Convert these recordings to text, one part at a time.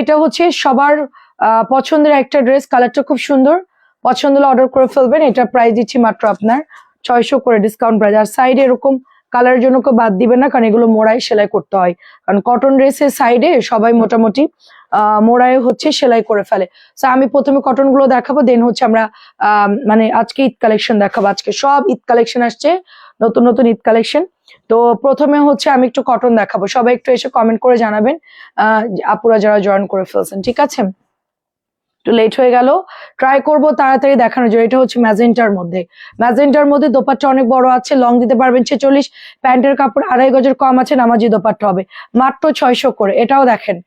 এটা হচ্ছে সবার পছন্দের একটা ড্রেস, কালারটা খুব সুন্দর, পছন্দ হলে অর্ডার করে ফেলবেন। এটা প্রাইস দিচ্ছি মাত্র আপনার 600 করে ডিসকাউন্ট প্রাইস। আর সাইডে এরকম কালারের জন্য কেউ বাদ দিবেন না, কারণ এগুলো মোড়াই সেলাই করতে হয়, কারণ কটন ড্রেসের সাইডে সবাই মোটামুটি মোড়ায় হচ্ছে সেলাই করে ফেলে। তো আমি প্রথমে কটন গুলো দেখাবো, দেন হচ্ছে আমরা মানে আজকে ঈদ কালেকশন দেখাবো। আজকে সব ঈদ কালেকশন আসছে, নতুন নতুন ঈদ কালেকশন। তো প্রথমে হচ্ছে আমি একটু কটন দেখাবো, সবাই একটু এসে কমেন্ট করে জানাবেন আপুরা যারা জয়েন করে ফেলছেন, ঠিক আছে? একটু লেট হয়ে গেল, ট্রাই করবো তাড়াতাড়ি দেখানোর জন্য। এটা হচ্ছে ম্যাজেন্টার মধ্যে, ম্যাজেন্টার মধ্যে দোপাট্টা অনেক বড় আছে, লং দিতে পারবেন 46, প্যান্টের কাপড় 2.5 গজের কম আছে, নামাজি দোপাট্টা হবে মাত্র 600 করে। এটাও দেখেন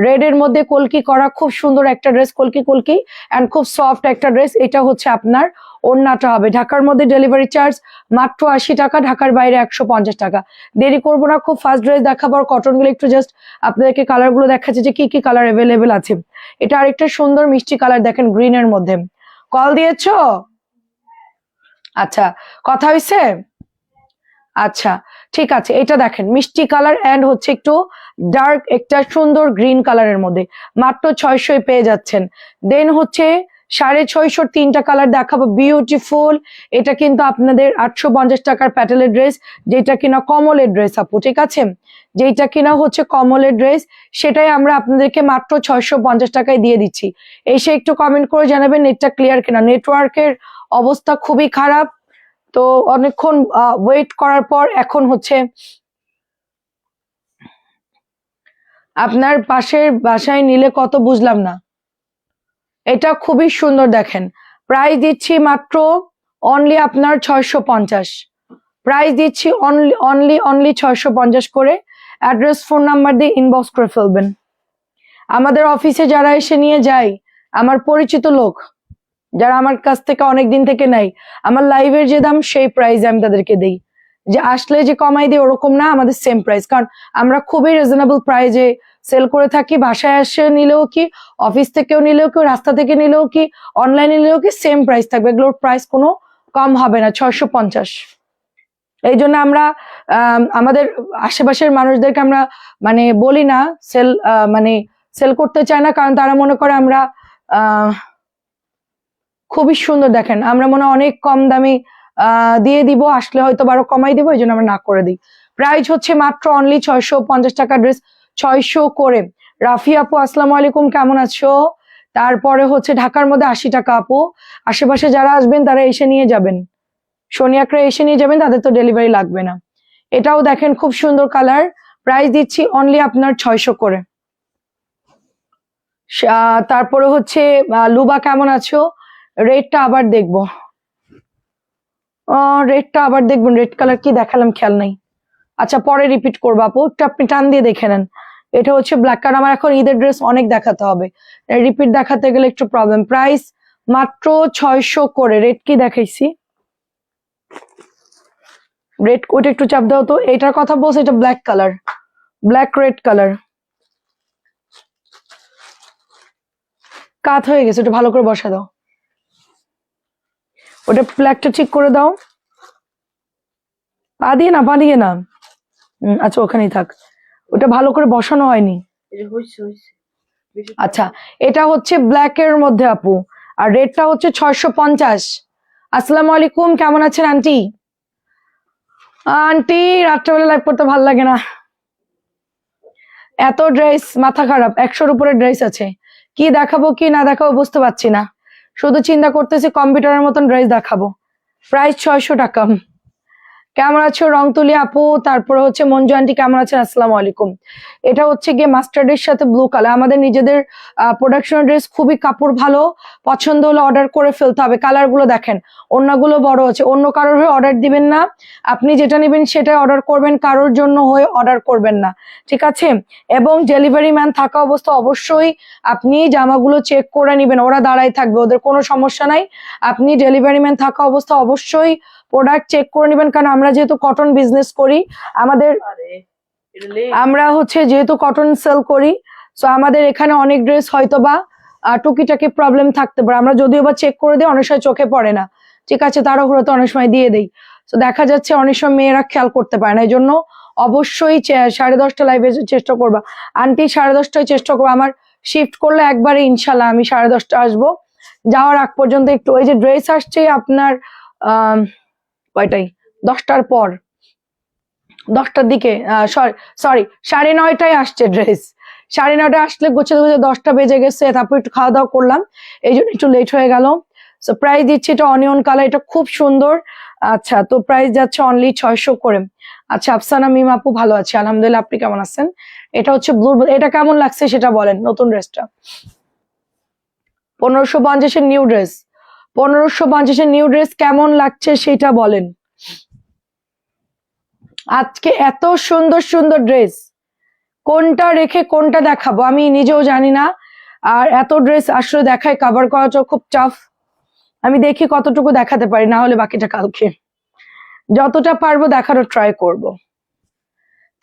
রেড এর মধ্যে কলকি করা, খুব সুন্দর একটা ড্রেস, কলকি কলকি অ্যান্ড খুব সফট একটা ড্রেস। এটা হচ্ছে আপনার ওড়নাটা হবে, ঢাকার মধ্যে ডেলিভারি চার্জ মাত্র 80 টাকা, ঢাকার বাইরে 150 টাকা। দেরি করবো না, খুব ফার্স্ট ড্রেস দেখাবো। আর কটন গুলো একটু জাস্ট আপনাদেরকে কালার গুলো দেখাচ্ছে যে কি কি কালার অ্যাভেলেবেল আছে। এটা আরেকটা সুন্দর মিষ্টি কালার, দেখেন গ্রিন এর মধ্যে। কল দিয়েছো? আচ্ছা, কথা হয়েছে? আচ্ছা ঠিক আছে। এটা দেখেন মিষ্টি কালার অ্যান্ড হচ্ছে একটু ডার্ক একটা সুন্দর গ্রিন কালারের মধ্যে, মাত্র 600 পেয়ে যাচ্ছেন। দেন হচ্ছে 650 3টা কালার দেখাবো, বিউটিফুল। এটা কিন্তু আপনাদের 850 টাকার প্যাটেলের ড্রেস, যেটা কিনা কমলের ড্রেস আপু, ঠিক আছে? যেটা কিনা হচ্ছে কমলের ড্রেস, সেটাই আমরা আপনাদেরকে মাত্র 650 টাকায় দিয়ে দিচ্ছি। এসে একটু কমেন্ট করে জানাবেন নেটটা ক্লিয়ার কিনা। নেটওয়ার্কের অবস্থা খুবই খারাপ, তো অনেকক্ষণ ওয়েট করার পর এখন হচ্ছে আপনার পাশের বাসায় নিলে কত বুঝলাম না। এটা খুবই সুন্দর, দেখেন প্রাইস দিচ্ছি মাত্র অনলি আপনার 650, প্রাইস দিচ্ছি অনলি 650 করে। অ্যাড্রেস ফোন নাম্বার দিয়ে ইনবক্স করে ফেলবেন। আমাদের অফিসে যারা এসে নিয়ে যায়, আমার পরিচিত লোক যারা আমার কাছ থেকে অনেকদিন থেকে নেয়, আমার লাইভের যে দাম সেই প্রাইস আমি তাদেরকে দিই, যে আসলে যে কমাই দিই ওরকম না, আমাদের সেম প্রাইস, কারণ আমরা খুবই রিজনেবল প্রাইসে সেল করে থাকি। বাসায় এসে নিলেও কি, অফিস থেকেও নিলেও কি, রাস্তা থেকে নিলেও কি, অনলাইনে নিলেও কি, সেম প্রাইস থাকবে। এগুলোর প্রাইস কোনো কম হবে না, 650। এই জন্য আমরা আমাদের আশেপাশের মানুষদেরকে আমরা মানে বলি না সেল, মানে সেল করতে চায় না, কারণ তারা মনে করে আমরা খুবই সুন্দর, দেখেন আমরা মনে অনেক কম দামে দিয়ে দিব, আসলে হয়তো আরো কমাই দিব, এই জন্য আমরা না করে দিই। প্রাইস হচ্ছে মাত্র অনলি 650 টাকা ড্রেস, 600 করে। রাফি আপু আসসালামু আলাইকুম, কেমন আছো? তারপরে হচ্ছে ঢাকার মধ্যে 80 টাকা আপু। আশেপাশে যারা আসবেন তারা এসে নিয়ে যাবেন, শনিয়াকরা এসে নিয়ে যাবেন, তাদের তো ডেলিভারি লাগবে না। এটাও দেখেন খুব সুন্দর কালার, প্রাইস দিচ্ছি অনলি আপনার 600 করে। তারপরে হচ্ছে লুবা কেমন আছো? রেডটা আবার দেখবো, রেডটা আবার দেখবেন, রেড কালার কি দেখালাম খেয়াল নাই। আচ্ছা পরে রিপিট করবো আপু, একটু আপনি টান দিয়ে দেখে নেন। এটা হচ্ছে ব্ল্যাক, কারণ আমার এখন ঈদের ড্রেস অনেক দেখাতে হবে, রিপিট দেখাতে গেলে একটু প্রবলেম। প্রাইস মাত্র 600 করে। রেড কি দেখাইছি, রেড ওটা একটু চাপ দাও তো। এটার কথা বলছে, এটা black colour, black red colour, কাত হয়ে গেছে, ওটা ভালো করে বসা দাও, ওটা ব্ল্যাকটা ঠিক করে দাও, পা দিয়ে না, পা দিয়ে না। আচ্ছা ওখানেই থাক, ওটা ভালো করে বসানো হয়নি। আচ্ছা এটা হচ্ছে ব্ল্যাক এর মধ্যে আপু, আর রেডটা হচ্ছে 650। আসসালামু আলাইকুম, কেমন আছেন আন্টি? আন্টি রাত্রেবেলা লাইভ করতে ভালো লাগে না, এত ড্রেস, মাথা খারাপ, 100-র উপরে ড্রেস আছে, কি দেখাবো কি না দেখাবো বুঝতে পারছি না, শুধু চিন্তা করতেছি কম্পিউটারের মতন ড্রেস দেখাবো। প্রাইস 600 টাকা। কেমন আছো রংতুলি আপু? তারপরে হচ্ছে মঞ্জু আন্টি কেমন আছেন? আসসালামু আলাইকুম। এটা হচ্ছে গিয়ে মাস্টার্ডের সাথে ব্লু কালার, আমাদের নিজেদের প্রোডাকশন ড্রেস, খুবই কাপড় ভালো, পছন্দ হলে অর্ডার করে ফেলতে হবে। কালার গুলো দেখেন, অন্যগুলো বড় আছে, অন্য কারোর হয়ে অর্ডার দিবেন না, আপনি যেটা নেবেন সেটাই অর্ডার করবেন, কারোর জন্য হয়ে অর্ডার করবেন না, ঠিক আছে? এবং ডেলিভারি ম্যান থাকা অবস্থা অবশ্যই আপনি জামাগুলো চেক করে নিবেন, ওরা দাঁড়াই থাকবে, ওদের কোনো সমস্যা নাই। আপনি ডেলিভারি ম্যান থাকা অবস্থা অবশ্যই প্রোডাক্ট চেক করে নেবেন, কারণ আমরা যেহেতু কটন বিজনেস করি, আমরা হচ্ছে যেহেতু কটন সেল করি, সো আমাদের এখানে অনেক ড্রেস হয়তো বা টুকিটাকি প্রবলেম থাকতে পারে, আমরা যদিও বা চেক করে দিই, অনেক সময় চোখে পড়ে না, ঠিক আছে, তাড়াহুড়োতে অনেক সময় দিয়ে দেই, তো দেখা যাচ্ছে অনেক সময় মেয়েরা খেয়াল করতে পারে না। এই জন্য অবশ্যই 10:30 লাইভে চেষ্টা করবা আন্টি, 10:30টায় চেষ্টা করবো। আমার শিফট করলে একবারে ইনশাল্লাহ আমি 10:30 আসবো। যাওয়ার আগ পর্যন্ত একটু ওই যে ড্রেস আসছে আপনার কয়টাই 10টার পর, 10টার দিকে সরি 9:30টায় আসছে ড্রেস। 9:30টায় আসলে গুছে গুছে 10টা বেজে গেছে, তারপর একটু খাওয়া দাওয়া করলাম, এই জন্য একটু লেট হয়ে গেল। সো প্রাইস দিচ্ছি এটা অনিয়ন কালার, এটা খুব সুন্দর। আচ্ছা, তো প্রাইস যাচ্ছে অনলি 600 করে। আচ্ছা, আফসানা মিম আপু ভালো আছে আলহামদুলিল্লাহ, আপনি কেমন আছেন? এটা হচ্ছে ব্লু, এটা কেমন লাগছে সেটা বলেন। নতুন ড্রেসটা 1550-এর নিউ ড্রেস, 1550-এর নিউ ড্রেস কেমন লাগছে সেটা বলেন। আজকে এত সুন্দর সুন্দর ড্রেস, কোনটা রেখে কোনটা দেখাবো আমি নিজেও জানি না। আর এত ড্রেস আসলে দেখায় কভার করাটা খুব টাফ। আমি দেখি কতটুকু দেখাতে পারি, না হলে বাকিটা কালকে যতটা পারবো দেখানোর ট্রাই করব।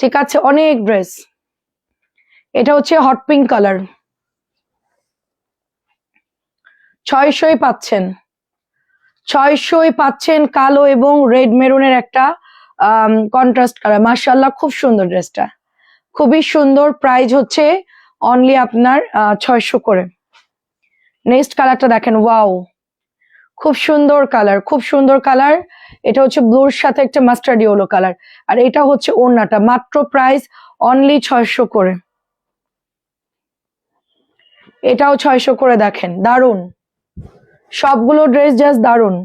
ঠিক আছে, অনেক ড্রেস। এটা হচ্ছে হট পিঙ্ক কালার, 600-ই পাচ্ছেন, 600-ই পাচ্ছেন। কালো এবং রেড মেরুনের একটা কন্ট্রাস্ট কালার, মাশাআল্লাহ খুব সুন্দর ড্রেসটা, খুবই সুন্দর। প্রাইস হচ্ছে অনলি আপনার 600 করে। নেক্সট কালারটা দেখেন, ওয়াও খুব সুন্দর কালার, খুব সুন্দর কালার। এটা হচ্ছে ব্লুর সাথে একটা মাস্টার্ড ইয়েলো কালার, আর এটা হচ্ছে ওড়নাটা। মাত্র প্রাইস অনলি 600 করে, এটাও 600 করে। দেখেন দারুন, সবগুলো ড্রেস জাস্ট দারুন।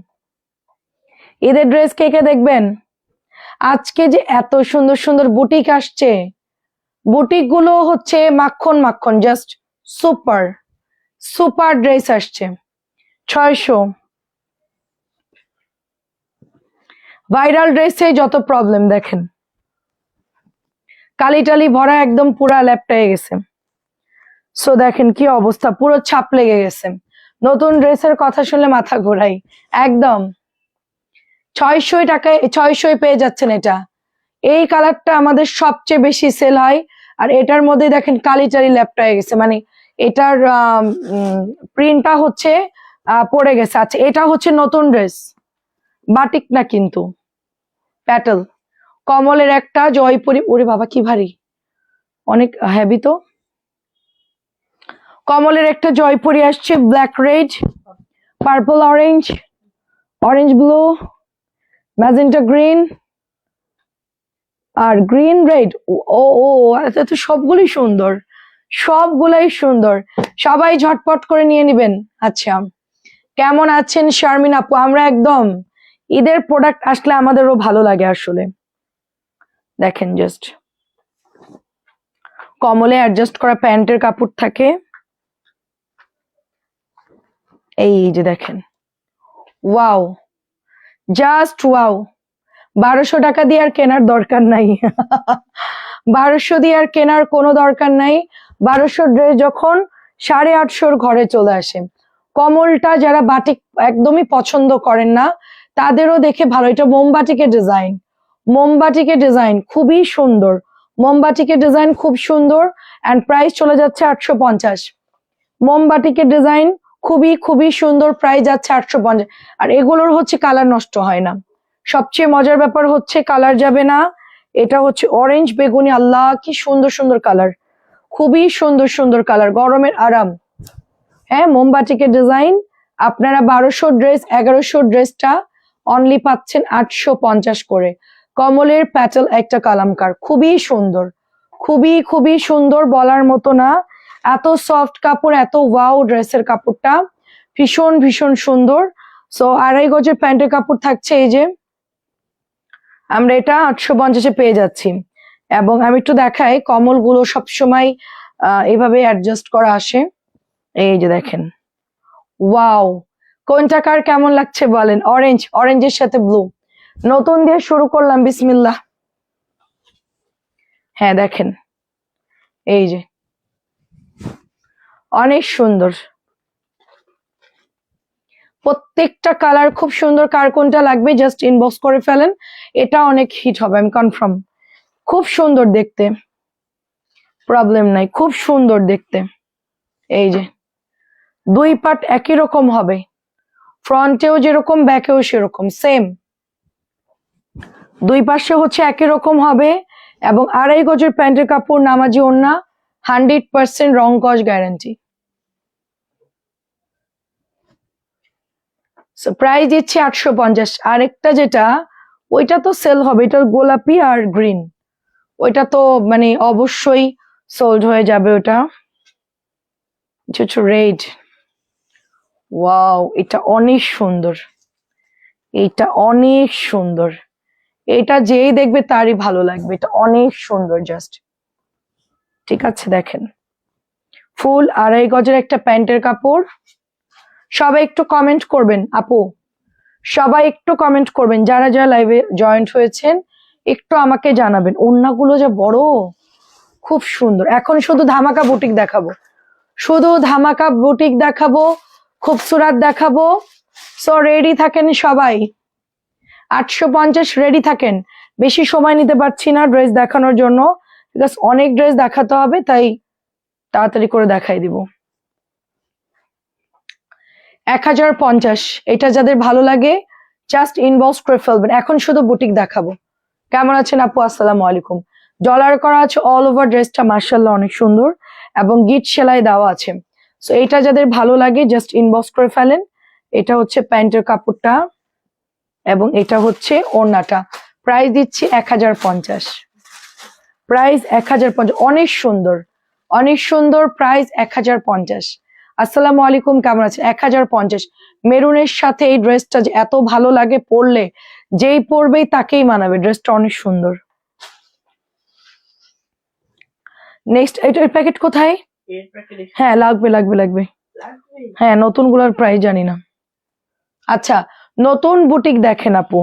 ঈদের ড্রেস কে কে দেখবেন? আজকে যে এত সুন্দর সুন্দর বুটিক আসছে, বুটিক গুলো হচ্ছে মাখন মাখন, জাস্ট সুপার সুপার ড্রেস আসছে। 600। ভাইরাল ড্রেসে যত প্রবলেম দেখেন, কালি টালি ভরা, একদম পুরা ল্যাপটায় গেছে। সো দেখেন কি অবস্থা, পুরো ছাপ লেগে গেছে। নতুন ড্রেসের কথা শুনলে মাথা ঘোরাই একদম। 600 টাকায় 600 পেয়ে যাচ্ছেন এটা। এই কালারটা আমাদের সবচেয়ে বেশি সেল হয়, আর এটার মধ্যে দেখেন কালি টালি ল্যাপটায় গেছে, মানে এটার প্রিন্টটা হচ্ছে পড়ে গেছে। আচ্ছা, এটা হচ্ছে নতুন ড্রেস, বাটিক না কিন্তু প্যাটেল, কমলের একটা জয়পুরি। ওরে বাবা কি ভারী, অনেক হেভি তো। কমলের একটা জয়পুরি আসছে, black red, purple orange, orange blue, magenta green আর গ্রিন রেড। ও ও আচ্ছা, তো সবগুলোই সুন্দর, সবগুলাই সুন্দর, সবাই ঝটপট করে নিয়ে নিবেন। আচ্ছা, কেমন আছেন শারমিন আপু? আমরা একদম ঈদের প্রোডাক্ট আসলে আমাদেরও ভালো লাগে আসলে। দেখেন জাস্ট কমলে অ্যাডজাস্ট করা প্যান্টের কাপড় থাকে, এই যে দেখেন, ওয়াও জাস্ট ওয়াও। 1200 টাকা দিয়ে আর কেনার দরকার নাই 1200 দিয়ে আর কেনার কোনো দরকার নাই। 1200 ড্রেস যখন 850 ঘরে চলে আসে। কমলটা যারা বাটিক একদমই পছন্দ করেন না তাদেরও দেখে ভালো। এটা মোমবাটিকের ডিজাইন, মোমবাটিকের ডিজাইন খুবই সুন্দর, মোমবাটিকের ডিজাইন খুব সুন্দর। অ্যান্ড প্রাইস চলে যাচ্ছে 850। মোমবাটিকের ডিজাইন খুবই খুবই সুন্দর, প্রাইস যাচ্ছে 850। আর এগুলোর হচ্ছে কালার নষ্ট হয় না। সবচেয়ে মজার ব্যাপার হচ্ছে কালার যাবে না। এটা হচ্ছে অরেঞ্জ বেগুনি, আল্লাহ কি সুন্দর সুন্দর কালার, খুবই সুন্দর সুন্দর কালার, গরমের আরাম। হ্যাঁ, মোমবাটিকের ডিজাইন। আপনারা 1200 ড্রেস 1100 ড্রেসটা অনলি পাচ্ছেন 850 করে। কমলের প্যাটেল একটা কালামকার, খুবই সুন্দর, খুবই খুবই সুন্দর, বলার মতো না। এত সফট কাপড়, এত ওয়াও ড্রেসের কাপড়টা ভীষণ ভীষণ সুন্দর। সো 2.5 গজের প্যান্টের কাপড় থাকছে, এই যে আমরা এটা 850-এ পেয়ে যাচ্ছি। এবং আমি একটু দেখাই, কমল গুলো সবসময় এইভাবে অ্যাডজাস্ট করা আসে। এই যে দেখেন, ওয়াও কোনটা কার কেমন লাগছে বলেন। অরেঞ্জ, অরেঞ্জের সাথে ব্লু, নতুন দিয়ে শুরু করলাম, বিসমিল্লাহ। হ্যাঁ দেখেন, এই যে অনেক সুন্দর, প্রত্যেকটা কালার খুব সুন্দর। কার কোনটা লাগবে জাস্ট ইনবক্স করে ফেলেন, এটা অনেক হিট হবে আমি কনফার্ম। খুব সুন্দর দেখতে, প্রবলেম নাই, খুব সুন্দর দেখতে। এই যে দুই পার্ট একই রকম হবে, ফ্রন্টেও যেরকম ব্যাকেও সেরকম সেম, দুই পাশে হচ্ছে একই রকম হবে। এবং 2.5 গজের প্যান্টের কাপড়, নামাজি ওড়না, 100% রং কস গ্যারান্টি। প্রাইস দিচ্ছি 850। আরেকটা যেটা ওইটা তো সেল হবে, এটা গোলাপি আর গ্রিন, ওইটা তো মানে অবশ্যই সোল্ড হয়ে যাবে। ওটা রেড, ওয়াও এটা অনেক সুন্দর, এটা অনেক সুন্দর, এটা যেই দেখবে তারই ভালো লাগবে, এটা অনেক সুন্দর জাস্ট। ঠিক আছে, দেখেন ফুল 2.5 গজের একটা প্যান্টের কাপড়। সবাই একটু কমেন্ট করবেন আপু, সবাই একটু কমেন্ট করবেন, যারা যারা লাইভে জয়েন্ট হয়েছেন একটু আমাকে জানাবেন। ওড়নাগুলো যে বড়, খুব সুন্দর। এখন শুধু ধামাকা বুটিক দেখাবো, শুধু ধামাকা বুটিক দেখাবো, খুবসুরাত দেখাবো। সো রেডি থাকেন সবাই, 850 রেডি থাকেন। বেশি সময় নিতে পারছি না ড্রেস দেখানোর জন্য, বিকজ অনেক ড্রেস দেখাতে হবে, তাই তাড়াতাড়ি করে দেখাই দিব। 1050, এটা যাদের ভালো লাগে জাস্ট ইনবক্স করে ফেলবেন। এখন শুধু বুটিক দেখাবো। কেমন আছেন আপু? আসসালামু আলাইকুম। ডলার করা আছে অল ওভার ড্রেসটা, মার্শাল্লাহ অনেক সুন্দর, এবং গিট সেলাই দেওয়া আছে। সো এটা যাদের ভালো লাগে জাস্ট ইনবক্স করে ফেলেন। এটা হচ্ছে প্যান্টের কাপড়টা এবং এটা হচ্ছে ওড়নাটা। প্রাইস দিচ্ছি 1050, প্রাইস 1050। অনেক সুন্দর, অনেক সুন্দর, প্রাইস 1050। আসসালামু আলাইকুম, কেমন আছেন? 1050। মেরুনের সাথে এই ড্রেসটা যে এত ভালো লাগে পরলে, যেই পরবেই তাকেই মানাবে, ড্রেসটা অনেক সুন্দর। নেক্সট এটার প্যাকেট কোথায়? হ্যাঁ লাগবে লাগবে লাগবে, হ্যাঁ নতুন গুলার প্রাইস জানি না। আচ্ছা নতুন বুটিক দেখেন আপু।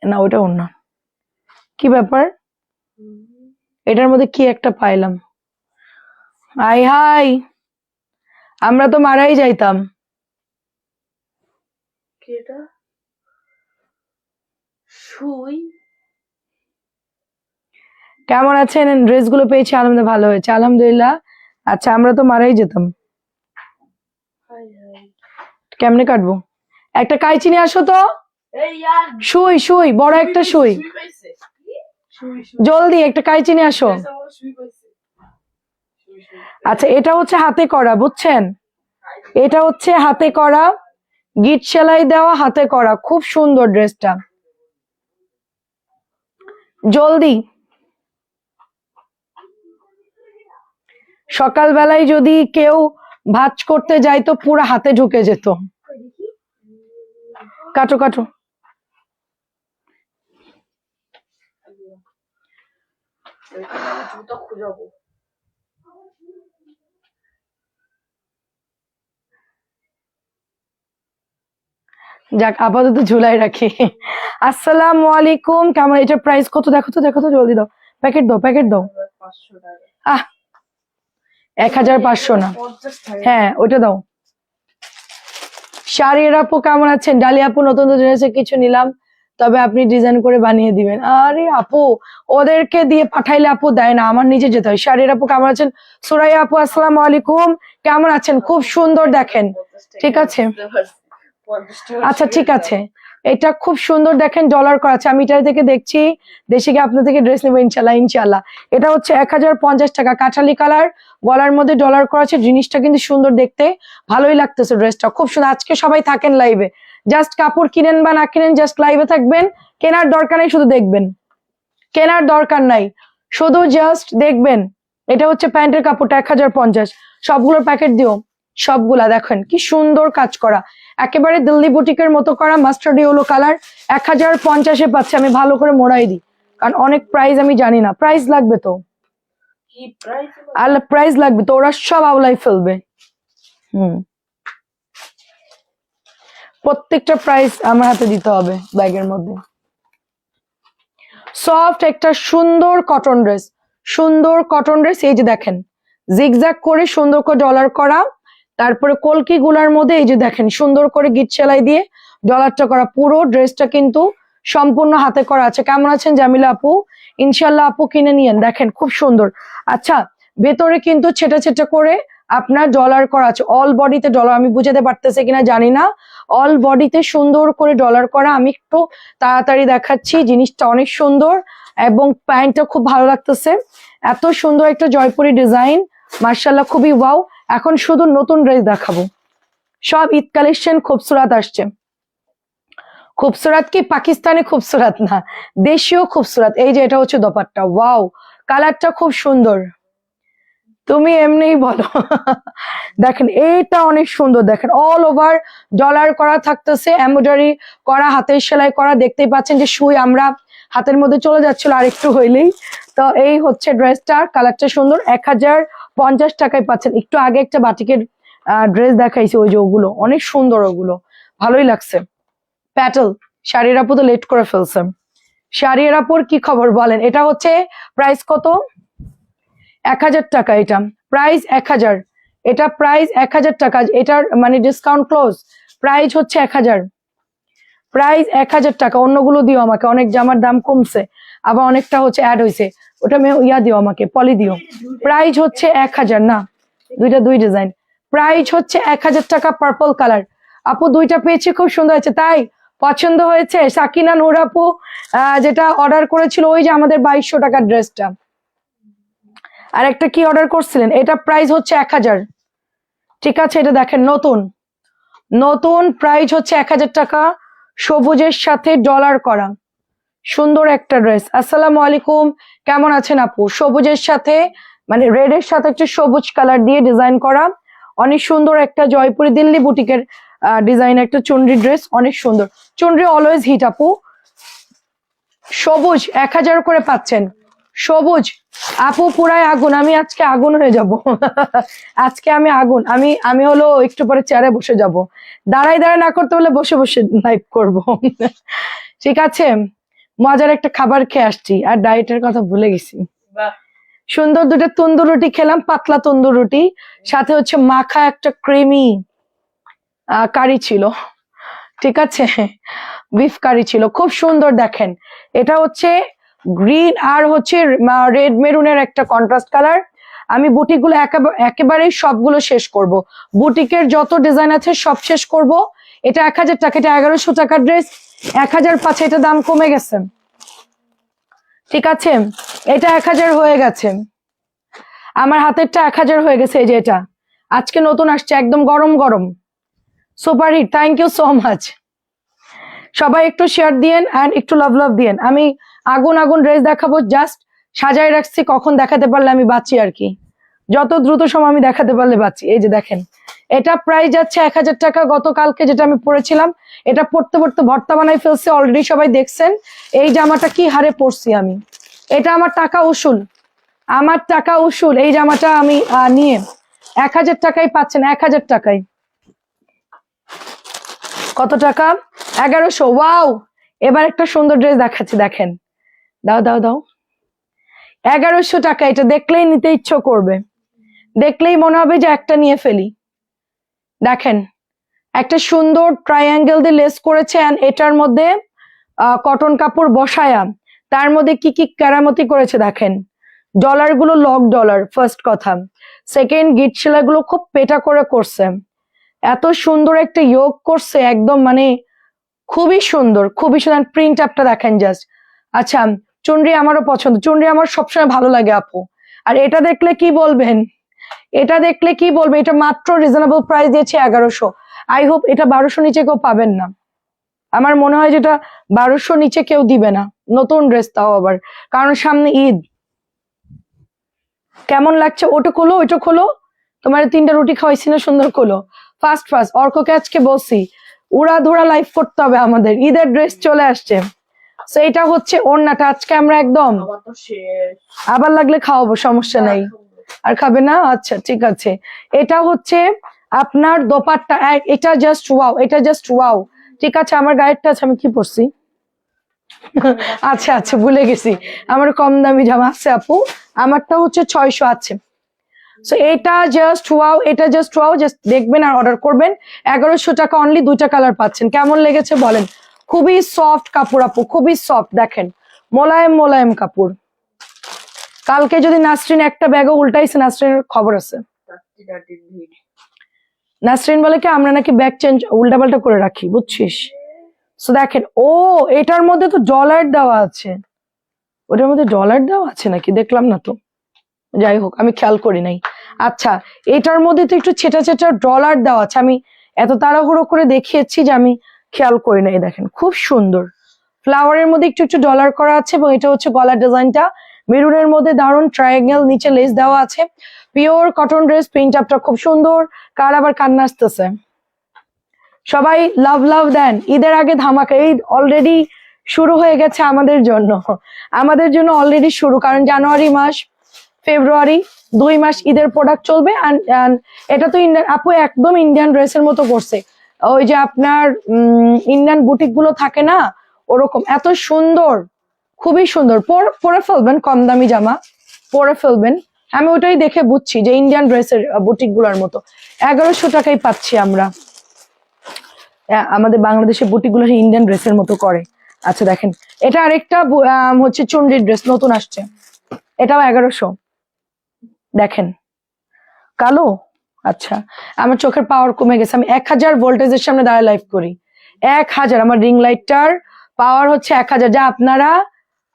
না ওটা অন্য, কি ব্যাপার? এটার মধ্যে কি একটা পাইলাম, হাই হাই, আমরা তো মারাই যাইতাম। কেমন আছেন? ড্রেস গুলো পেয়েছি, আলহামদুলিল্লাহ ভালো হয়েছে, আলহামদুলিল্লাহ। আচ্ছা আমরা তো মারাই যেতাম। কেমনে কাটবো? একটা কাইচি নিয়ে আসো তো। সুই সুই, বড় একটা সুই, জলদি একটা কাইচি নিয়ে আসো। আচ্ছা এটা হচ্ছে হাতে করা, বুঝছেন? এটা হচ্ছে হাতে করা, গিট সেলাই দেওয়া, হাতে করা, খুব সুন্দর ড্রেসটা। জলদি, সকালবেলায় যদি কেউ ভাঁজ করতে যাইতো পুরো হাতে ঢুকে যেত। কাটো কাটো। যাক আপাতত ঝুলাই রাখি। আসসালামু আলাইকুম, কেমন? এটার প্রাইস কত দেখো তো, দেখো তো, জলদি দাও, প্যাকেট দাও, প্যাকেট দাও। 1500 না, হ্যাঁ ওটা দাও। শাড়ির আপু কেমন আছেন? ডালি আপু নতুন নতুন এসে কিছু নিলাম, তবে আপনি ডিজাইন করে বানিয়ে দিবেন। আরে আপু ওদেরকে দিয়ে পাঠাইলে আপু দেয় না, আমার নিজে যেতে হয়। শাড়ির আপু কেমন আছেন? সুরাইয়া আপু আসসালামু আলাইকুম, কেমন আছেন? খুব সুন্দর দেখেন, ঠিক আছে আচ্ছা ঠিক আছে, এটা খুব সুন্দর দেখেন, ডলার করা আছে। আমি এটা থেকে দেখছি, দেশে গিয়ে আপনার থেকে ড্রেস নেবো ইনশাল্লাহ ইনশাল্লাহ। এটা হচ্ছে 1050 টাকা, কাঠালি কালার, গলার মধ্যে ডলার করা আছে। জিনিসটা কিন্তু সুন্দর দেখতে, ভালোই লাগতেছে ড্রেসটা, খুব সুন্দর। আজকে সবাই থাকেন লাইভে, জাস্ট কাপড় কিনেন বা না কিনেন জাস্ট লাইভে থাকবেন, কেনার দরকার নেই, শুধু দেখবেন, কেনার দরকার নাই, শুধু জাস্ট দেখবেন। এটা হচ্ছে প্যান্টের কাপড়টা 1050, সবগুলোর প্যাকেট দিও, সবগুলা দেখেন কি সুন্দর কাজ করা, একেবারে দিল্লি বুটিকের মতো করা, মাস্টার্ড ইয়েলো কালার। 1050-এ পাচ্ছে। আমি ভালো করে মোড়াই দিই, কারণ অনেক প্রাইস আমি জানি না। প্রাইস লাগবে তো, প্রাইস লাগবে তো, ওরা সব আওলাই ফেলবে। প্রত্যেকটা প্রাইস আমার হাতে দিতে হবে ব্যাগের মধ্যে। সফট একটা সুন্দর কটন ড্রেস, সুন্দর কটন ড্রেস। এই যে দেখেন জিগজ্যাগ করে সুন্দর করে ডলার করা, তারপরে কলকি গুলার মধ্যে এই যে দেখেন সুন্দর করে গিট সেলাই দিয়ে ডলারটা করা। পুরো ড্রেসটা কিন্তু সম্পূর্ণ হাতে করা আছে। কেমন আছেন জামিলা আপু? ইনশাল্লাহ আপু কিনে নিয়েন, দেখেন খুব সুন্দর। আচ্ছা ভেতরে কিন্তু ছেটা ছেটা করে আপনার ডলার করা আছে, অল বডিতে ডলার। আমি বুঝাতে পারতেছি কিনা জানি না, অল বডিতে সুন্দর করে ডলার করা। আমি একটু তাড়াতাড়ি দেখাচ্ছি, জিনিসটা অনেক সুন্দর, এবং প্যান্টটা খুব ভালো লাগতেছে। এত সুন্দর একটা জয়পুরি ডিজাইন, মার্শাল্লাহ খুবই ওয়াও। এখন শুধু নতুন ড্রেস দেখাবো, সব ঈদ কালেকশন খুবসুরাত আসছে। খুবসুরাত কি পাকিস্তানি খুবসুরাত না, দেশীয় খুবসুরাত। এই যে এটা হচ্ছে দোপাট্টা, ওয়াও কালারটা খুব সুন্দর, তুমি এমনিই বলো। দেখেন এইটা অনেক সুন্দর, দেখেন অল ওভার ডলার করা থাকতেছে, এমব্রয়ডারি করা, হাতের সেলাই করা। দেখতেই পাচ্ছেন যে সুই আমরা হাতের মধ্যে চলে যাচ্ছিল আর একটু হইলেই। তো এই হচ্ছে ড্রেসটার কালারটা সুন্দর, 1050 টাকায় পাচ্ছেন। একটু আগে একটা বাটিকের ড্রেস দেখাইছি, ওই যে ওগুলো অনেক সুন্দর, ওগুলো ভালোই লাগছে। প্যাটেল শাড়ির আপু তো লেট করে ফেলছে। শাড়ির আপুর কি খবর বলেন? এটা হচ্ছে প্রাইস কত? 1000 টাকা। এটা প্রাইস 1000, এটা প্রাইস 1000 টাকা। এটার মানে ডিসকাউন্ট ক্লোজ, প্রাইস হচ্ছে 1000, প্রাইস 1000 টাকা। অন্যগুলো দিও আমাকে, অনেক জামার দাম কমছে, আবার অনেকটা হচ্ছে অ্যাড হয়েছে, ওটা ইয়া দিও আমাকে, পলি দিও। প্রাইস হচ্ছে 1000, না দুই ডিজাইন, প্রাইস হচ্ছে 1000 টাকা। পার্পল কালার আপু দুইটা পেয়েছি, খুব সুন্দর হয়েছে, তাই পছন্দ হয়েছে। সাকিনা নূর আপু যেটা অর্ডার করেছিল ওই যে আমাদের 2200 টাকার ড্রেসটা, আর একটা কি অর্ডার করছিলেন, এটা প্রাইস হচ্ছে 1000। ঠিক আছে, এটা দেখেন নতুন নতুন প্রাইস হচ্ছে 1000 টাকা, সবুজের সাথে ডলার করা সুন্দর একটা ড্রেস। আসসালামু আলাইকুম, কেমন আছেন আপু? সবুজের সাথে মানে রেড এর সাথে একটা সবুজ কালার দিয়ে ডিজাইন করা, অনেক সুন্দর একটা জয়পুরি দিল্লি বুটিকের ডিজাইন, একটা চুনরি ড্রেস, অনেক সুন্দর। চুনরি অলওয়েজ হিট আপু। সবুজ 1000 করে পাচ্ছেন, সবুজ আপু পুরাই আগুন। আমি আজকে আগুন হয়ে যাব। আজকে আমি আগুন, আমি হলো একটু পরে চেয়ারে বসে যাব, দাঁড়াই না করতে হলে বসে বসে লাইভ করব। ঠিক আছে, মজার একটা খাবার খেয়ে আসছি, আর ডায়েটের কথা ভুলে গেছি। সুন্দর দুটো তন্দুর রুটি খেলাম, পাতলা তন্দুর রুটি, সাথে হচ্ছে মাখা একটা ক্রিমি কারি ছিল। ঠিক আছে, বিফ কারি ছিল, খুব সুন্দর। দেখেন এটা হচ্ছে গ্রিন আর হচ্ছে রেড মেরুনের একটা কন্ট্রাস্ট কালার। আমি বুটিক গুলো একেবারেই সবগুলো শেষ করব, বুটিকের যত ডিজাইন আছে সব শেষ করব। এটা 1000 টাকা, এটা 1100 টাকার ড্রেস, 1005, এটা দাম কমে গেছে। ঠিক আছে, এটা 1000 হয়ে গেছে, আমার হাতেরটা 1000 হয়ে গেছে। এই যে এটা আজকে নতুন আসছে, একদম গরম গরম, super hit. Thank you so much, সবাই একটু শেয়ার দিয়েন অ্যান্ড একটু লাভ দিয়েন। আমি আগুন আগুন ড্রেস দেখাবো, জাস্ট সাজাই রাখছি, কখন দেখাতে পারলে আমি বাঁচি আর কি, যত দ্রুত সময় আমি দেখাতে পারলে বাঁচি। এই যে দেখেন, এটা প্রাইস যাচ্ছে 1000 টাকা। গতকালকে যেটা আমি পরেছিলাম, এটা পড়তে পড়তে ভর্তা বানাই ফেলছি, অলরেডি সবাই দেখছেন। এই জামাটা কি হারে পরছি আমি, এটা আমার টাকা উসুল, আমার টাকা উসুল। এই জামাটা আমি নিয়ে 1000 টাকায় পাচ্ছেন, 1000 টাকায়। কত টাকা? 1100। ওয়াও, এবার একটা সুন্দর ড্রেস দেখাচ্ছি, দেখেন, দাও দাও দাও, 1100 টাকা। এটা দেখলেই নিতে ইচ্ছে করবে, দেখলেই মনে হবে যে একটা নিয়ে ফেলি। দেখেন একটা সুন্দর ট্রায়াঙ্গেল দিয়ে লেস করেছে, এন্ড এটার মধ্যে কটন কাপড় বসায়া তার মধ্যে কি কি কেরামতি করেছে দেখেন। ডলার গুলো লক ডলার, ফার্স্ট কথা। সেকেন্ড, গিট সেলাই গুলো খুব পেটা করে করছে, এত সুন্দর একটা যোগ করছে, একদম মানে খুবই সুন্দর, খুবই সুন্দর। প্রিন্ট আপটা দেখেন জাস্ট। আচ্ছা, চুনরি আমারও পছন্দ, চুনরি আমার সবসময় ভালো লাগে আপু। আর এটা দেখলে কি বলবেন, এটা দেখলে কি বলবে, এটা মাত্র রিজনেবল প্রাইস দিয়েছে 1100। আই হোপ এটা 1200 নিচে কেউ পাবেন না, আমার মনে হয় যেটা 1200 নিচে কেউ দিবে না। নতুন ড্রেস, তাও আবার, কারণ সামনে ঈদ। কেমন লাগছে? ওটা খোলো, ওইটা খোলো, তোমার 3টা রুটি খাওয়াইছি না, সুন্দর খোলো। ফার্স্ট অর্ককে আজকে বলছি উড়া ধুরা লাইফ করতে হবে আমাদের, ঈদের ড্রেস চলে আসছে। তো এটা হচ্ছে ওড়নাটা, আজকে আমরা একদম আবার লাগলে খাওয়াবো, সমস্যা নাই। আর খাবে না? আচ্ছা ঠিক আছে। এটা হচ্ছে আপনার দোপাট্টা, এটা জাস্ট ওয়াও, এটা জাস্ট ওয়াও। ঠিক আছে, আমার গায়েরটা আছে, আমি কি পরছি? আচ্ছা আচ্ছা, ভুলে গেছি, আমার কম দামি জামা আছে আপু, আমারটা হচ্ছে 600 আছে। সো এটা জাস্ট ওয়াও, এটা জাস্ট ওয়াও, জাস্ট দেখবেন আর অর্ডার করবেন। 1100 টাকা অনলি, 2টা কালার পাচ্ছেন। কেমন লেগেছে বলেন? খুবই সফট কাপড় আপু, খুবই সফট, দেখেন মোলায়েম মোলায়েম কাপড়। কালকে যদি নাসরিন একটা ব্যাগও উল্টাইছে, নাসরিনের খবর আছে। নাসরিন বলে কি আমরা নাকি ব্যাগ চেঞ্জ উল্টা পাল্টা করে রাখি, বুঝছিস? সো দেখেন, ও এটার মধ্যে তো ডলার দেওয়া আছে, ওটার মধ্যে ডলার দেওয়া আছে নাকি দেখলাম না তো, যাই হোক আমি খেয়াল করি নাই। আচ্ছা, এটার মধ্যে তো একটু ছেটা ছেটা ডলার দেওয়া আছে, আমি এত তাড়াহুড়ো করে দেখিয়েছি যে আমি খেয়াল করি নাই। দেখেন খুব সুন্দর ফ্লাওয়ারের মধ্যে একটু একটু ডলার করা আছে, এবং এটা হচ্ছে গলার ডিজাইনটা মেরুনের মধ্যে দারুণ ট্রায়াঙ্গেল, নিচে লেস দেওয়া আছে, পিওর কটন ড্রেস, প্রিন্ট আপটা খুব সুন্দর। কার আবার কান্না আসতেছে? সবাই লাভ লাভ দেন, ঈদের আগে ধামাকা, ঈদ অলরেডি শুরু হয়ে গেছে আমাদের জন্য, আমাদের জন্য অলরেডি শুরু, কারণ জানুয়ারি মাস, ফেব্রুয়ারি 2 মাস ঈদের প্রোডাক্ট চলবে। এটা তো ইন্ডিয়ান আপু, একদম ইন্ডিয়ান ড্রেসের মতো করছে, ওই যে আপনার ইন্ডিয়ান বুটিক গুলো থাকে না ওরকম, এত সুন্দর, খুবই সুন্দর। পরে ফেলবেন, কম দামি জামা পরে ফেলবেন, আমি ওটাই দেখে বুঝছি যে ইন্ডিয়ান ড্রেসের বুটিক গুলার মতো। 1100 টাকায় পাচ্ছি আমরা, আমাদের বাংলাদেশের বুটিক গুলো ইন্ডিয়ান ড্রেসের মতো করে। আচ্ছা দেখেন, এটা আরেকটা হচ্ছে চুনরির ড্রেস, নতুন আসছে, এটাও 1100। দেখেন কালো, আচ্ছা আমার চোখের পাওয়ার কমে গেছে, আমি 1000 ভোল্টেজের সামনে দাঁড়ায় লাইভ করি, 1000, আমার রিং লাইটটার পাওয়ার হচ্ছে 1000, যা আপনারা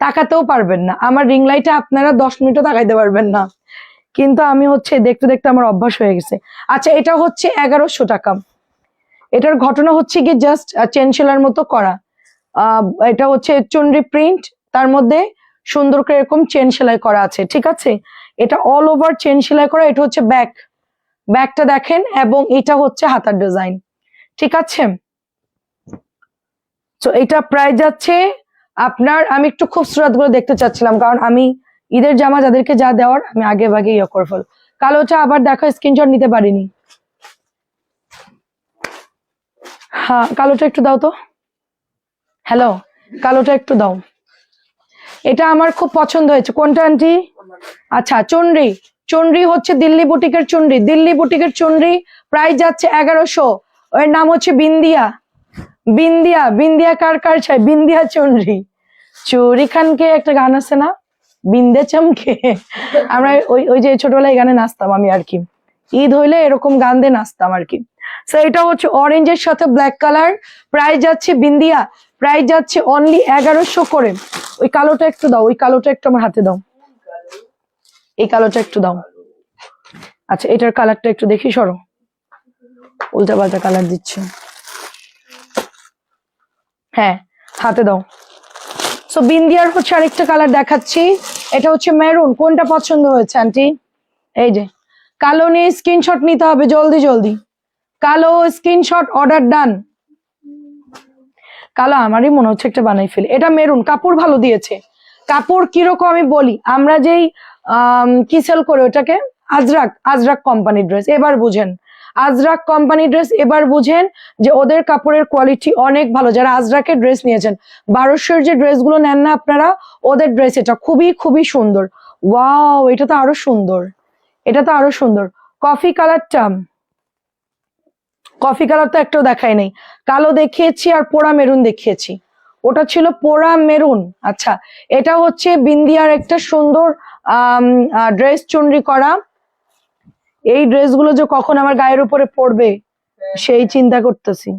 তাকাতেও পারবেন না, আমার রিং লাইটে আপনারা 10 মিনিটও তাকাইতে পারবেন না, কিন্তু আমি হচ্ছে দেখতে দেখতে আমার অভ্যাস হয়ে গেছে। আচ্ছা, এটা হচ্ছে 1100 টাকা, এটার ঘটনা হচ্ছে কি জাস্ট চেন সেলার মতো করা, এটা হচ্ছে চুনরি প্রিন্ট, তার মধ্যে সুন্দর করে এরকম চেন সেলাই করা আছে, ঠিক আছে, এটা অল ওভার চেন সেলাই করা, এটা হচ্ছে ব্যাকটা দেখেন, এবং এটা হচ্ছে হাতার ডিজাইন, ঠিক আছে। তো এটা প্রায় যাচ্ছে আপনার, আমি একটু খুবসুরত গুলো দেখতে চাচ্ছিলাম, কারণ আমি ঈদের জামা যাদেরকে যা দেওয়ার আমি আগে ভাগে ইয়ে করে ফেল। কালোটা আবার দেখো, স্ক্রিনশট নিতে পারিনি, হ্যাঁ কালোটা একটু দাও তো, হ্যালো কালোটা একটু দাও, এটা আমার খুব পছন্দ হয়েছে। কোনটা আন্টি? আচ্ছা, চুনরি হচ্ছে দিল্লি বুটিকের চুনরি, দিল্লি বুটিকের চুনরি প্রাইস যাচ্ছে 1100, ওর নাম হচ্ছে বিন্দিয়া, বিন্দিয়া কার কার চাই, বিন্দিয়া চুনরি। চুরি খানকে একটা গান আছে না, বিন্দে চমকে, আমরা ওই যে ছোটবেলায় গানে নাচতাম আমি আর কি, ঈদ হইলে এরকম গান দিয়ে নাচতাম আর কি। তো এটা হচ্ছে অরেঞ্জের সাথে ব্ল্যাক কালার, প্রাইস যাচ্ছে বিন্দিয়া, প্রাইস যাচ্ছে অনলি 1100 করে। ওই কালোটা একটু দাও, ওই কালোটা একটু আমার হাতে দাও, এই কালোটা একটু দাও। আচ্ছা, এটার কালারটা একটু দেখি, সরো, উল্টা পাল্টা কালার দিচ্ছে, হ্যাঁ হাতে দাও। সো বিন্দিয়ার হচ্ছে আরেকটা কালার দেখাচ্ছি, এটা হচ্ছে মেরুন, কোনটা পছন্দ হয়েছে আন্টি? এই যে কালো নিয়ে স্ক্রিনশট নিতে হবে জলদি জলদি, কালো স্ক্রিনশট, অর্ডার ডান। কালো আমারই মনে হচ্ছে একটা বানাই ফেলি, এটা মেরুন, কাপড় ভালো দিয়েছে, কাপড় কিরকম আমি বলি, আমরা যেই কি সেল করে ওটাকে, আজরাক কোম্পানির ড্রেস, এবার বুঝেন, আজরাক কোম্পানি ড্রেস, এবার বুঝেন যে ওদের কাপড়ের কোয়ালিটি অনেক ভালো। যারা আজরাকের ড্রেস নিয়েছেন, 1200 যে ড্রেসগুলো নেন না আপনারা, ওদের ড্রেস এটা খুবই খুবই সুন্দর। ওয়াও, এটা তো আরো সুন্দর, এটা তো আরো সুন্দর। কফি কালারটা, কফি কালার তো একটাও দেখাই নাই, কালো দেখিয়েছি আর পোড়া মেরুন দেখিয়েছি, ওটা ছিল পোড়া মেরুন। আচ্ছা, এটা হচ্ছে বিন্দিয়ার একটা সুন্দর ড্রেস, চুনরি করা, এই ড্রেসগুলো যে কখন আমার গায়ের উপরে পড়বে সেই চিন্তা করতেছি।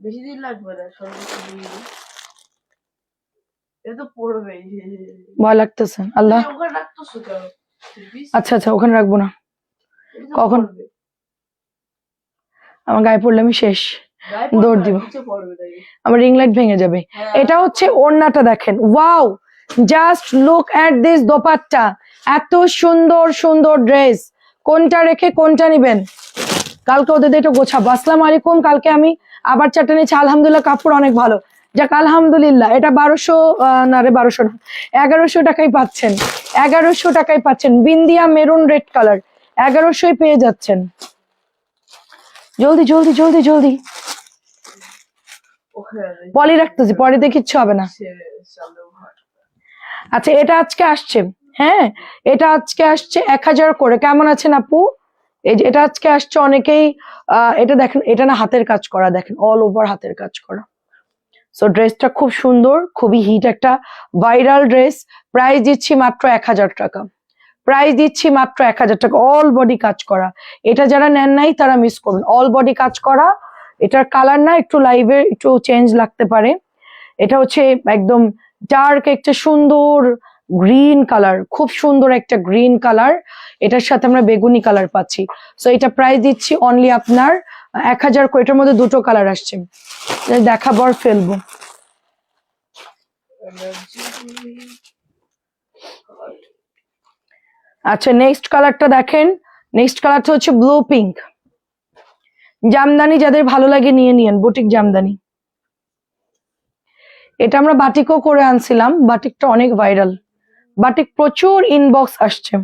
বেশি দিন লাগবে না, এটা তো পড়বে, ভয় লাগতেছে আল্লাহ। ওখানে রাখতেছো কেন? আচ্ছা আচ্ছা, ওখানে রাখবো না, কখন আমার গায়ে পড়লে আমি শেষ, দৌড় দিব, আমার রিং লাইট ভেঙে যাবে। এটা হচ্ছে ওড়নাটা দেখেন, wow, just look at this dupatta, এত সুন্দর সুন্দর ড্রেস, কোনটা রেখে কোনটা নিবেন, কালকে ওদের একটু গোছাবো। আসসালামু আলাইকুম, কালকে আমি আবার চারটা নিয়েছি, আলহামদুলিল্লাহ কাপড় অনেক ভালো, যাক আলহামদুলিল্লাহ। এটা 1200 না রে, 1200 না, 1100 টাকায় পাচ্ছেন, 1100 টাকায় পাচ্ছেন, বিন্দিয়া মেরুন রেড কালার, 1100 পেয়ে যাচ্ছেন। জলদি জলদি জলদি জলদি, পলি রাখতেছি, পরে কিচ্ছু হবে না। আচ্ছা, এটা আজকে আসছে, হ্যাঁ এটা আজকে আসছে 1000 করে। কেমন আছেন আপু? এই যে এটা আজকে আসছে, অনেকেই এটা দেখেন, এটা না হাতের কাজ করা, দেখেন অল ওভার হাতের কাজ করা। সো ড্রেসটা খুব সুন্দর, খুবই হিট একটা ভাইরাল ড্রেস, প্রাইস দিচ্ছি মাত্র 1000 টাকা, প্রাইস দিচ্ছি মাত্র 1000 টাকা, অল বডি কাজ করা। এটা যারা নেন নাই তারা মিস করবেন, অল বডি কাজ করা। এটার কালার না একটু লাইভে একটু চেঞ্জ লাগতে পারে, এটা হচ্ছে একদম ডার্ক একটা সুন্দর গ্রিন কালার, খুব সুন্দর একটা গ্রিন কালার, এটার সাথে আমরা বেগুনি কালার পাচ্ছি। সো এটা প্রাইস দিচ্ছি অনলি আপনার 1000 করে। এটার মধ্যে দুটো কালার আসছে, দেখাবো আর ফেলবো। আচ্ছা নেক্সট কালারটা দেখেন, নেক্সট কালারটা হচ্ছে ব্লু পিঙ্ক। জামদানি যাদের ভালো লাগে নিয়ে নিয়েন, বুটিক জামদানি। এটা আমরা বাটিকও করে আনছিলাম, বাটিকটা অনেক ভাইরাল, বাটিক প্রচুর ইনবক্স আসছে,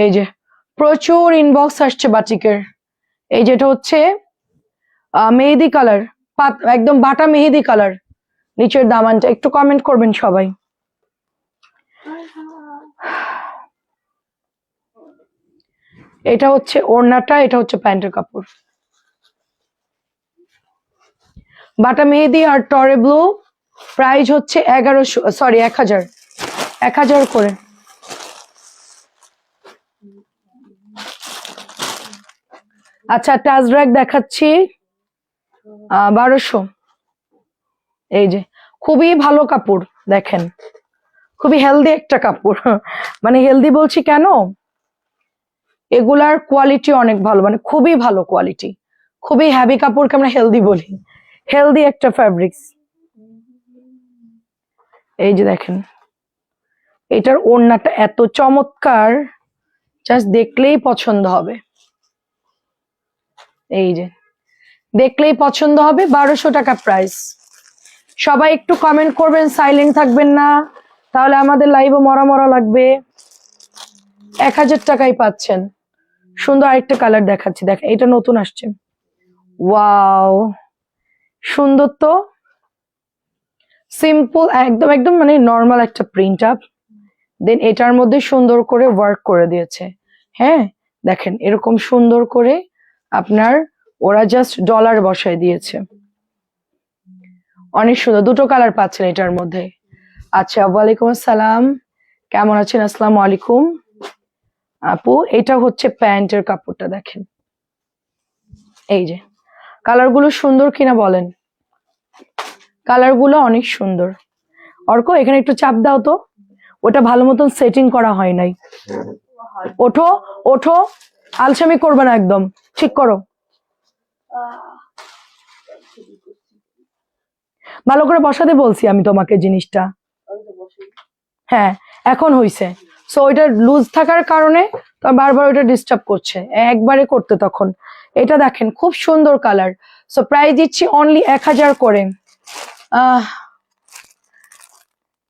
এই যে প্রচুর ইনবক্স আসছে বাটিকের। এই যেটা হচ্ছে মেহেদি কালার, একদম বাটা মেহেদি কালার, নিচের দামানটা একটু কমেন্ট করবেন সবাই। এটা হচ্ছে ওড়নাটা, এটা হচ্ছে প্যান্টের কাপড়, বাটা মেহেদি আর টরে ব্লু। প্রাইস হচ্ছে 1000 করে। আচ্ছা টাজরাক দেখাচ্ছি 1200। এই যে খুবই ভালো কাপড় দেখেন, খুবই হেলদি একটা কাপড়। মানে হেলদি বলছি কেন, এগুলার কোয়ালিটি অনেক ভালো, মানে খুবই ভালো কোয়ালিটি, খুবই হ্যাভি কাপড়কে আমরা হেলদি বলি, হেলদি একটা ফ্যাব্রিক্স। এই যে দেখেন এটার ওড়নাটা এত চমৎকার, জাস্ট দেখলেই পছন্দ হবে, এই যে দেখলেই পছন্দ হবে। 1200 টাকা প্রাইস। সবাই একটু কমেন্ট করবেন, সাইলেন্ট থাকবেন না, তাহলে আমাদের লাইভও মরা মরা লাগবে। 1000 টাকায় পাচ্ছেন। সুন্দর আরেকটা কালার দেখাচ্ছি, দেখ এটা নতুন আসছে, ওয়াও সুন্দর তো, সিম্পল একদম একদম মানে নর্মাল একটা প্রিন্ট আপ, দেন এটার মধ্যে সুন্দর করে ওয়ার্ক করে দিয়েছে। হ্যাঁ দেখেন এরকম সুন্দর করে আপনার ওরা জাস্ট ডলার বসায় দিয়েছে, অনেক সুন্দর। দুটো কালার পাচ্ছেন এটার মধ্যে। আচ্ছা ওয়ালাইকুম আসসালাম, কেমন আছেন? আসসালামু আলাইকুম আপু। এটা হচ্ছে প্যান্টের কাপড়টা দেখেন, এই যে কালারগুলো সুন্দর কিনা বলেন, কালারগুলো অনেক সুন্দর। অর্ক এখানে একটু চাপ দাও তো, ওটা ভালো মতন সেটিং করা হয় নাই। ওঠো ওঠো, আলসামি করবে না, একদম ঠিক করো, ভালো করে বসাতে বলছি আমি তোমাকে জিনিসটা। হ্যাঁ এখন হইছে। সো ওইটা লুজ থাকার কারণে তো বারবার ওইটা ডিস্টার্ব করছে, একবারে করতে তখন। এটা দেখেন খুব সুন্দর কালার। সো প্রাইস দিচ্ছি অনলি 1000 করে।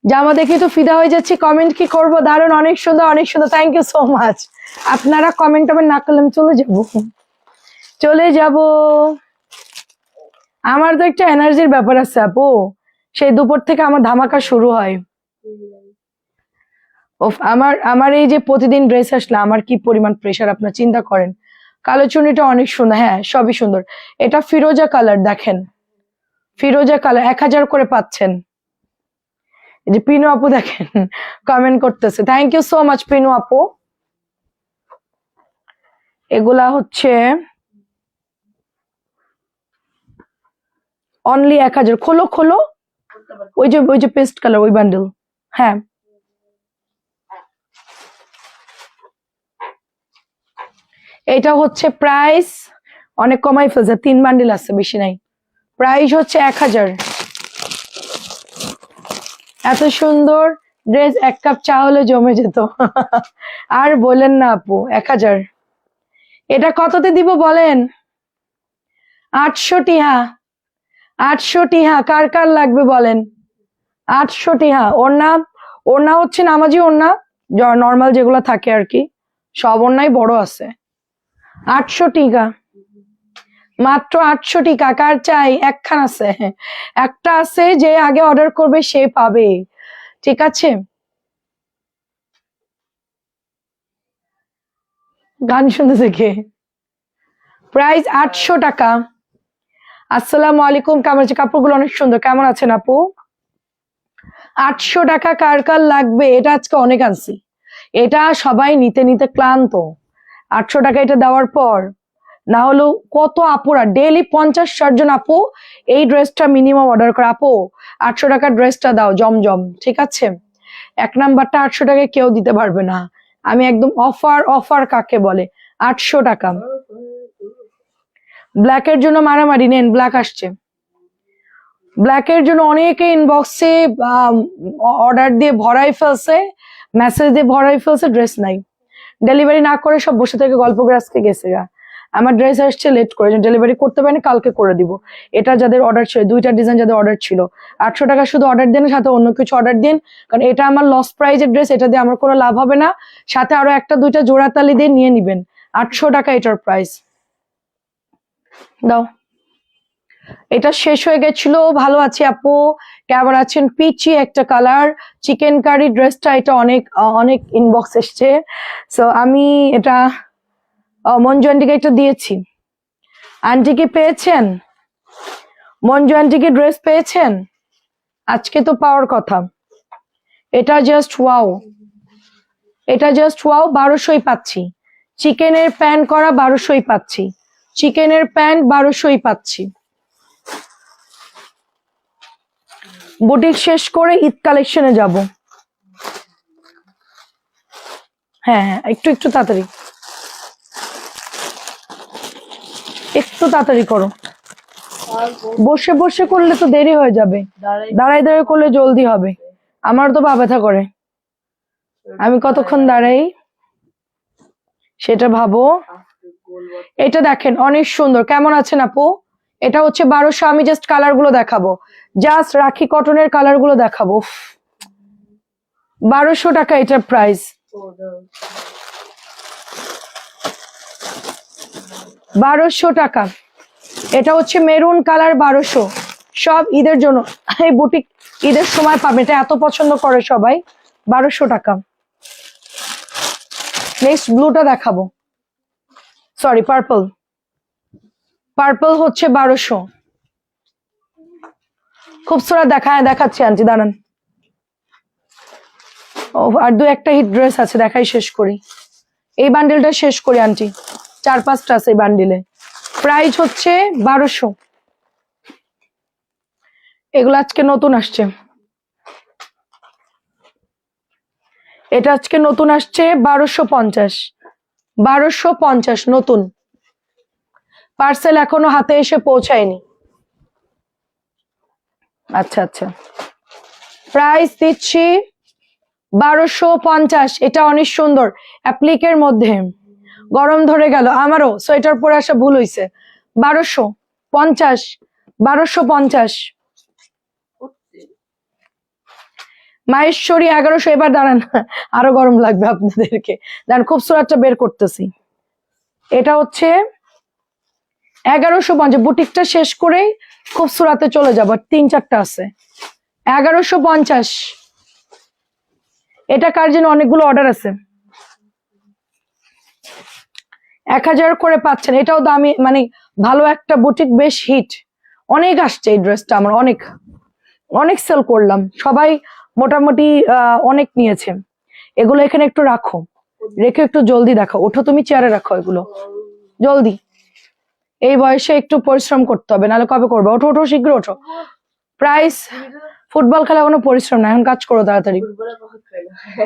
জামা দেখে তো ফিদা হয়ে যাচ্ছি, কমেন্ট কি করবো, দারুণ, অনেক সুন্দর অনেক সুন্দর, থ্যাংক ইউ সো মাচ। আপনারা কমেন্ট টমেন্ট না করলে আমি চলে যাব। আমার তো একটা এনার্জির ব্যাপার আছে আপু, সেই দুপুর থেকে আমার ধামাকা শুরু হয়। আমার এই যে প্রতিদিন ড্রেস আসলে আমার কি পরিমাণ প্রেশার আপনার চিন্তা করেন। কালো চুনিটা অনেক সুন্দর, হ্যাঁ সবই সুন্দর। এটা ফিরোজা কালার দেখেন, ফিরোজা কালার 1000 করে পাচ্ছেন। এই যে পিনু আপু দেখেন কমেন্ট করতেছে, thank you so much Pinu আপু। এগুলা হচ্ছে অনলি 1000। খোলো খোলো, ওই যে পেস্ট কালার ওই বান্ডেল, হ্যাঁ এটা হচ্ছে প্রাইস অনেক কমাই ফেলছে, 3 বান্ডেল আছে বেশি নাই। প্রাইস হচ্ছে 1000। এত সুন্দর ড্রেস 1 কাপ চা হলে জমে যেত। আর বলেন না আপু, 1000। এটা কততে দিব বলেন? 800 টিহা, 800 টিহা। কার কার লাগবে বলেন? 800 টিহা। ওড়না, ওড়না হচ্ছে নামাজি ওড়না, নর্মাল যেগুলো থাকে আর কি, সব ওড়নাই বড় আছে। 800 টিকা, মাত্র 800 টিকা। কার চাই? একখান আছে, একটা আছে, যে আগে অর্ডার করবে সে পাবে, ঠিক আছে? গান শুনতেছে কে? প্রাইস 800 টাকা। আসসালামু আলাইকুম, কেমন আছে? কাপড়গুলো অনেক সুন্দর, কেমন আছেন আপু? 800 টাকা। কার কার লাগবে? এটা আজকে অনেক আনছি, এটা সবাই নিতে নিতে ক্লান্ত। 800 টাকা এটা দেওয়ার পর না হলেও কত আপুরা ডেইলি 50-60 জন আপু এই ড্রেসটা মিনিমাম অর্ডার করে। আপু 800 টাকার ড্রেসটা দাও জমজম, ঠিক আছে? 1 নাম্বারটা 800 টাকায় কেউ দিতে পারবে না। আমি একদম অফার কাকে বলে, 800 টাকা। ব্ল্যাকের জন্য মারামারি, নেন ব্ল্যাক আসছে। ব্ল্যাকের জন্য অনেকে ইনবক্সে অর্ডার দিয়ে ভরাই ফেলছে, মেসেজ দিয়ে ভরাই ফেলছে, ড্রেস নাই। ডেলিভারি না করে সব বসে থেকে গল্প করে আজকে গেছে গা। আমার ড্রেস আসছে লেট করে, ডেলিভারি করতে পারিনি, কালকে করে দিব। এটা যাদের অর্ডার ছিল, 2টা ডিজাইন যাদের অর্ডার ছিল, 800 টাকা শুধু অর্ডার দেন, সাথে অন্য কিছু অর্ডার দিন, কারণ এটা আমার লস প্রাইজের ড্রেস, এটা দিয়ে আমার কোনো লাভ হবে না। সাথে আরো 1টা 2টা জোড়াতালি দিয়ে নিয়ে নিবেন, 800 টাকা এটার প্রাইস। দাও। এটা শেষ হয়ে গেছিল। ভালো আছি আপু, কেমন আছেন? পিচি একটা কালার, চিকেন কারি ড্রেসটা, এটা অনেক অনেক ইনবক্স এসছে। সো আমি এটা মঞ্জু আন্টিকে একটা দিয়েছি। আন্টি কি পেয়েছেন? মঞ্জু আন্টি কি ড্রেস পেয়েছেন? আজকে তো পাওয়ার কথা। এটা জাস্ট ওয়াও, এটা জাস্ট ওয়াও। 1200ই পাচ্ছি। চিকেনের প্যান্ট করা 1200ই পাচ্ছি। চিকেনের প্যান্ট 1200ই পাচ্ছি। বুটিক শেষ করে ঈদ কালেকশনে যাব। হ্যাঁ হ্যাঁ, একটু একটু তাড়াতাড়ি, একটু তাড়াতাড়ি করো। বসে বসে করলে তো দেরি হয়ে যাবে, দাঁড়াই দাঁড়াই করলে জলদি হবে। আমার তো পা ব্যথা করে, আমি কতক্ষণ দাঁড়াই সেটা ভাবো। এটা দেখেন অনেক সুন্দর, কেমন আছেন আপু? এটা হচ্ছে 1200। আমি জাস্ট কালার গুলো দেখাবো, জাস্ট রাখি কটনের কালার গুলো দেখাবো। 1200 টাকা এটার প্রাইস। 1200 টাকা। এটা হচ্ছে মেরুন কালার, 1200। সব ঈদের জন্য, এই বুটিক ঈদের সময় পাবে, এটা এত পছন্দ করে সবাই। 1200 টাকা। নেক্সট ব্লুটা দেখাবো, সরি পার্পল। পার্পল হচ্ছে 1200। খুবসুরত দেখাচ্ছি আন্টি, দাঁড়ান। ও আর 2-1টা হিট ড্রেস আছে, দেখাই শেষ করি। এই বান্ডেলটা শেষ করি আন্টি, 4-5টা আছে এই বান্ডিলে। প্রাইস হচ্ছে 1200। এগুলো আজকে নতুন আসছে, এটা আজকে নতুন আসছে 1250। 1250 নতুন, পার্সেল এখনো হাতে এসে পৌঁছায়নি। আচ্ছা আচ্ছা, প্রাইস দিচ্ছি 1250। এটা অনেক সুন্দর, অ্যাপ্লিকের মধ্যে। গরম ধরে গেল আমারও, সোয়েটার পরে আসা ভুল হয়েছে। 1250, 1250। মাহেশ্বরী 1100। এবার দাঁড়ান, আরো গরম লাগবে আপনাদেরকে। দাঁড়ান, খুব সুরাতটা বের করতেছি। এটা হচ্ছে 1150। বুটিকটা শেষ করেই খুব সুরাতে চলে যাবো, 3-4টা আছে। 1150। এটা কার জন্য অনেকগুলো অর্ডার আছে। 1000 করে পাচ্ছেন। এটাও দামি, মানে ভালো একটা বুটিক, বেশ হিট, অনেক আসছে এই ড্রেসটা। আমার অনেক অনেক সেল করলাম, সবাই মোটামুটি অনেক নিয়েছে। এগুলো এখানে একটু রাখো, রেখে একটু জলদি দেখো। ওঠো তুমি, চেয়ারে রাখো এগুলো জলদি। এই বয়সে একটু পরিশ্রম করতে হবে, নাহলে কবে করবে? ওঠো ওঠো, শীঘ্র ওঠো। প্রাইস, ফুটবল খেলা কোনো পরিশ্রম না, এখন কাজ করো তাড়াতাড়ি।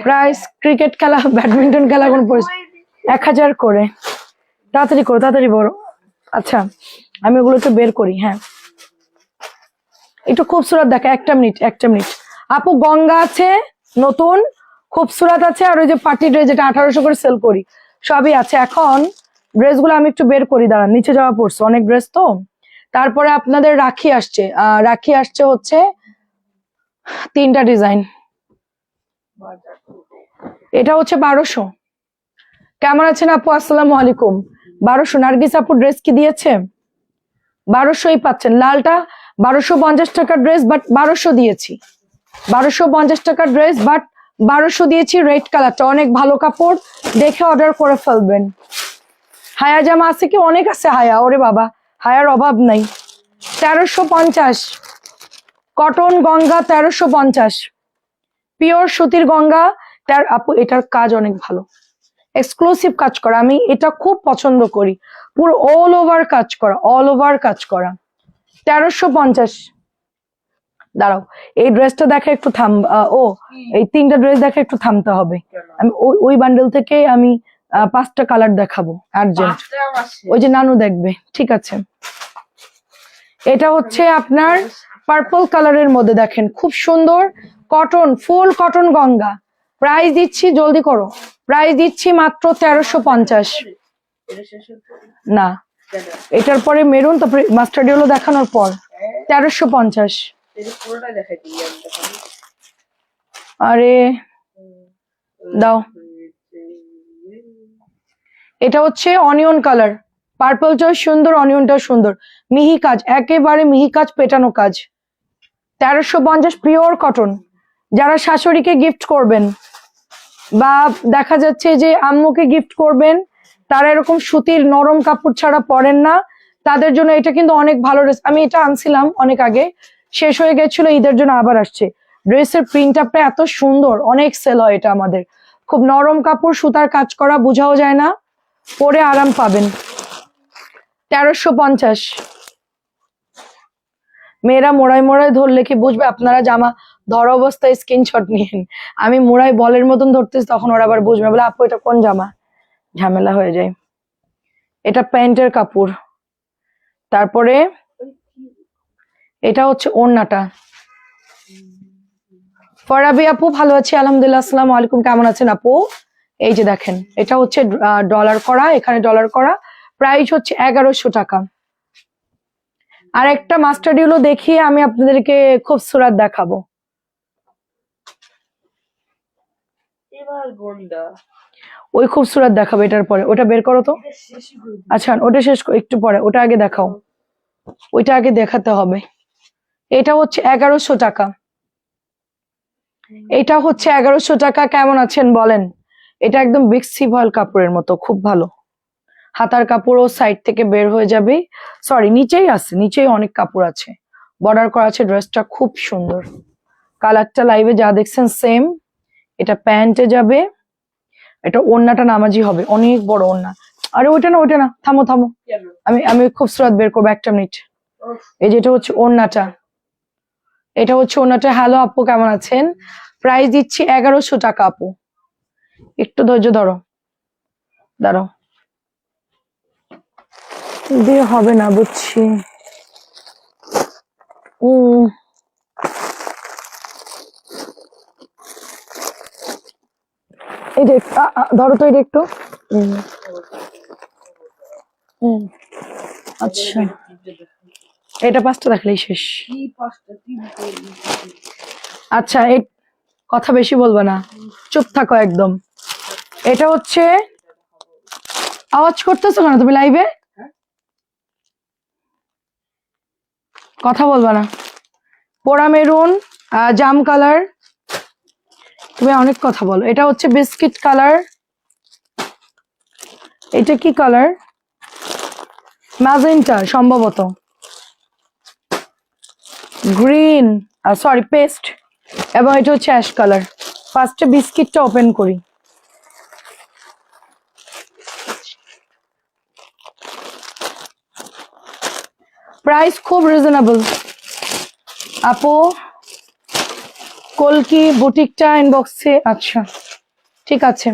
প্রাইস, ক্রিকেট খেলা, ব্যাডমিন্টন খেলা কোনো পরিশ্রম। 1000 করে, তাড়াতাড়ি করো, তাড়াতাড়ি বড়। আচ্ছা, আমি ওগুলো একটু বের করি। হ্যাঁ, একটু খুবসুরত দেখা। 1টা মিনিট, 1টা মিনিট। আপু গঙ্গা আছে নতুন, খুবসুরত আছে, আর ওই যে পার্টি ড্রেস যেটা 1800 করে সেল করি, সবই আছে। এখন ড্রেসগুলো আমি একটু বের করি, দাঁড়ান, নিচে যাওয়া পড়ছে অনেক ড্রেস তো। তারপরে আপনাদের রাখি আসছে, রাখি আসছে হচ্ছে 3টা ডিজাইন। এটা হচ্ছে 1200। কেমন আছেন আপু? আসসালামু আলাইকুম। 1200। নার্গিস আপু ড্রেস কি দিয়েছে? 1200ই পাচ্ছেন। লালটা 1250 টাকার ড্রেস, বাট 1200 দিয়েছি। 1250 টাকার ড্রেস, বাট 1200 দিয়েছি। রেড কালারটা অনেক ভালো কাপড়, দেখে অর্ডার করে ফেলবেন। হায়া জামা আছে কি? অনেক আছে হায়া, ওরে বাবা, হায়ার অভাব নাই। 1350। কটন গঙ্গা 1350, পিওর সুতির গঙ্গা। আপু এটার কাজ অনেক ভালো, এক্সক্লুসিভ কাজ করা, আমি এটা খুব পছন্দ করি। পুরো অল ওভার কাজ করা, অল ওভার কাজ করা। 1350। দাঁড়াও, এই ড্রেসটা দেখে একটু ও এই তিনটা ড্রেস দেখে একটু থামতে হবে। কেন? আমি ওই বান্ডেল থেকে আমি 5টা কালার দেখাবো আর্জেন্ট। পাঁচটাও আছে। ওই যে নানু দেখবে, ঠিক আছে। এটা হচ্ছে আপনার পার্পল কালারের মধ্যে, দেখেন খুব সুন্দর কটন, ফুল কটন গঙ্গা। প্রাইস দিচ্ছি, জলদি করো, প্রাইস দিচ্ছি মাত্র 1350। এটা শেষ হচ্ছে না, কেন? এটার পরে মেরুন, তারপরে মাস্টার্ড ইয়েলো দেখানোর পর হ্যাঁ, 1350। এটা পুরোটা দেখাই দিই আমি তখন। আরে দাও, এটা হচ্ছে অনিয়ন কালার, পার্পলটাও সুন্দর, অনিয়নটাও সুন্দর, মিহি কাজ, একেবারে মিহি কাজ, পেটানো কাজ। 1350 পিওর কটন। যারা শাশুড়িকে গিফট করবেন বা দেখা যাচ্ছে যে আম্মুকে গিফট করবেন, তারা এরকম সুতির নরম কাপড় ছাড়া পরেন না, তাদের জন্য এটা কিন্তু অনেক ভালো ড্রেস। আমি এটা আনছিলাম অনেক আগে, শেষ হয়ে গেছিল, ঈদের জন্য আবার আসছে। ড্রেসের প্রিন্ট আপটা এত সুন্দর, অনেক সেল হয় এটা আমাদের। খুব নরম কাপড়, সুতার কাজ করা, বোঝাও যায় না, পরে আরাম পাবেন। 1350। মেয়েরা মোড়ায় মোড়ায় ধরলে কি বুঝবে? আপনারা জামা ধরা অবস্থায় স্ক্রিনশট নিয়েন, আমি মোড়ায় বলের মতন ধরতেছি, তখন ওরা আবার বুঝবে, বলে আপু এটা কোন জামা, ঝামেলা হয়ে যায়। এটা প্যান্টের কাপড়। তারপরে এটা হচ্ছে ওড়নাটা। ফরাবি আপু, ভালো আছি আলহামদুলিল্লাহ, আসসালামু আলাইকুম, কেমন আছেন আপু? এই যে দেখেন, এটা হচ্ছে ডলার করা, এখানে ডলার করা, প্রাইস হচ্ছে 1100 টাকা। আর একটা মাস্টার্ড ইয়েলো দেখিয়ে আমি আপনাদেরকে খুবসুরত দেখাবো। এবার গন্ডা ওই খুবসুরত দেখাবো এটার পরে, ওটা বের করো তো। এটা শেষই করে দিই। আচ্ছা, ওটা শেষ একটু পরে, ওটা আগে দেখাও, ওইটা আগে দেখাতে হবে। এটা হচ্ছে 1100 টাকা, এটা হচ্ছে 1100 টাকা। কেমন আছেন বলেন? এটা একদম বিক্সি ভয়েল কাপড়ের মতো, খুব ভালো। হাতার কাপড়ও সাইড থেকে বের হয়ে যাবে, সরি নিচেই আছে, নিচেই অনেক কাপড় আছে, বর্ডার করা আছে। ড্রেসটা খুব সুন্দর, কালারটা লাইভে যা দেখছেন সেম। এটা প্যান্টে যাবে, এটা ওড়নাটা নামাজি হবে, অনেক বড় ওড়না। আরে ওইটা না, ওইটা না, থামো থামো, কেন? আমি আমি খুবসুরত বের করবো, একটা মিনিট। উফ, এই যে এটা হচ্ছে ওড়নাটা, এটা হচ্ছে ওড়নাটা। হ্যালো আপু, কেমন আছেন? প্রাইস দিচ্ছি 1100 টাকা আপু, একটু ধৈর্য ধরো, দাঁড়াও, দিয়ে হবে না বুঝছি। উম এই যে ধরো তো, এটা একটু উম, উম, আচ্ছা, এটা 5টা দেখলেই শেষ। কি পাঁচটা কি বলবি? আচ্ছা, এই কথা বেশি বলবে না, চুপ থাকো একদম। এটা হচ্ছে, আওয়াজ করতেছো কেন তুমি লাইভে? কথা বলবা না। পোড়া মেরুন, জাম কালার, তুমি অনেক কথা বলো। এটা হচ্ছে বিস্কিট কালার, এটা কি কালার, ম্যাজেন্টা সম্ভবত, গ্রিন, সরি পেস্ট, এবং এটা হচ্ছে অ্যাশ কালার। ফার্স্টে বিস্কিটটা ওপেন করি। প্রাইস খুব রিজনেবল আপু, কলকি বুটিকটা ইনবক্সে, আচ্ছা ঠিক আছে,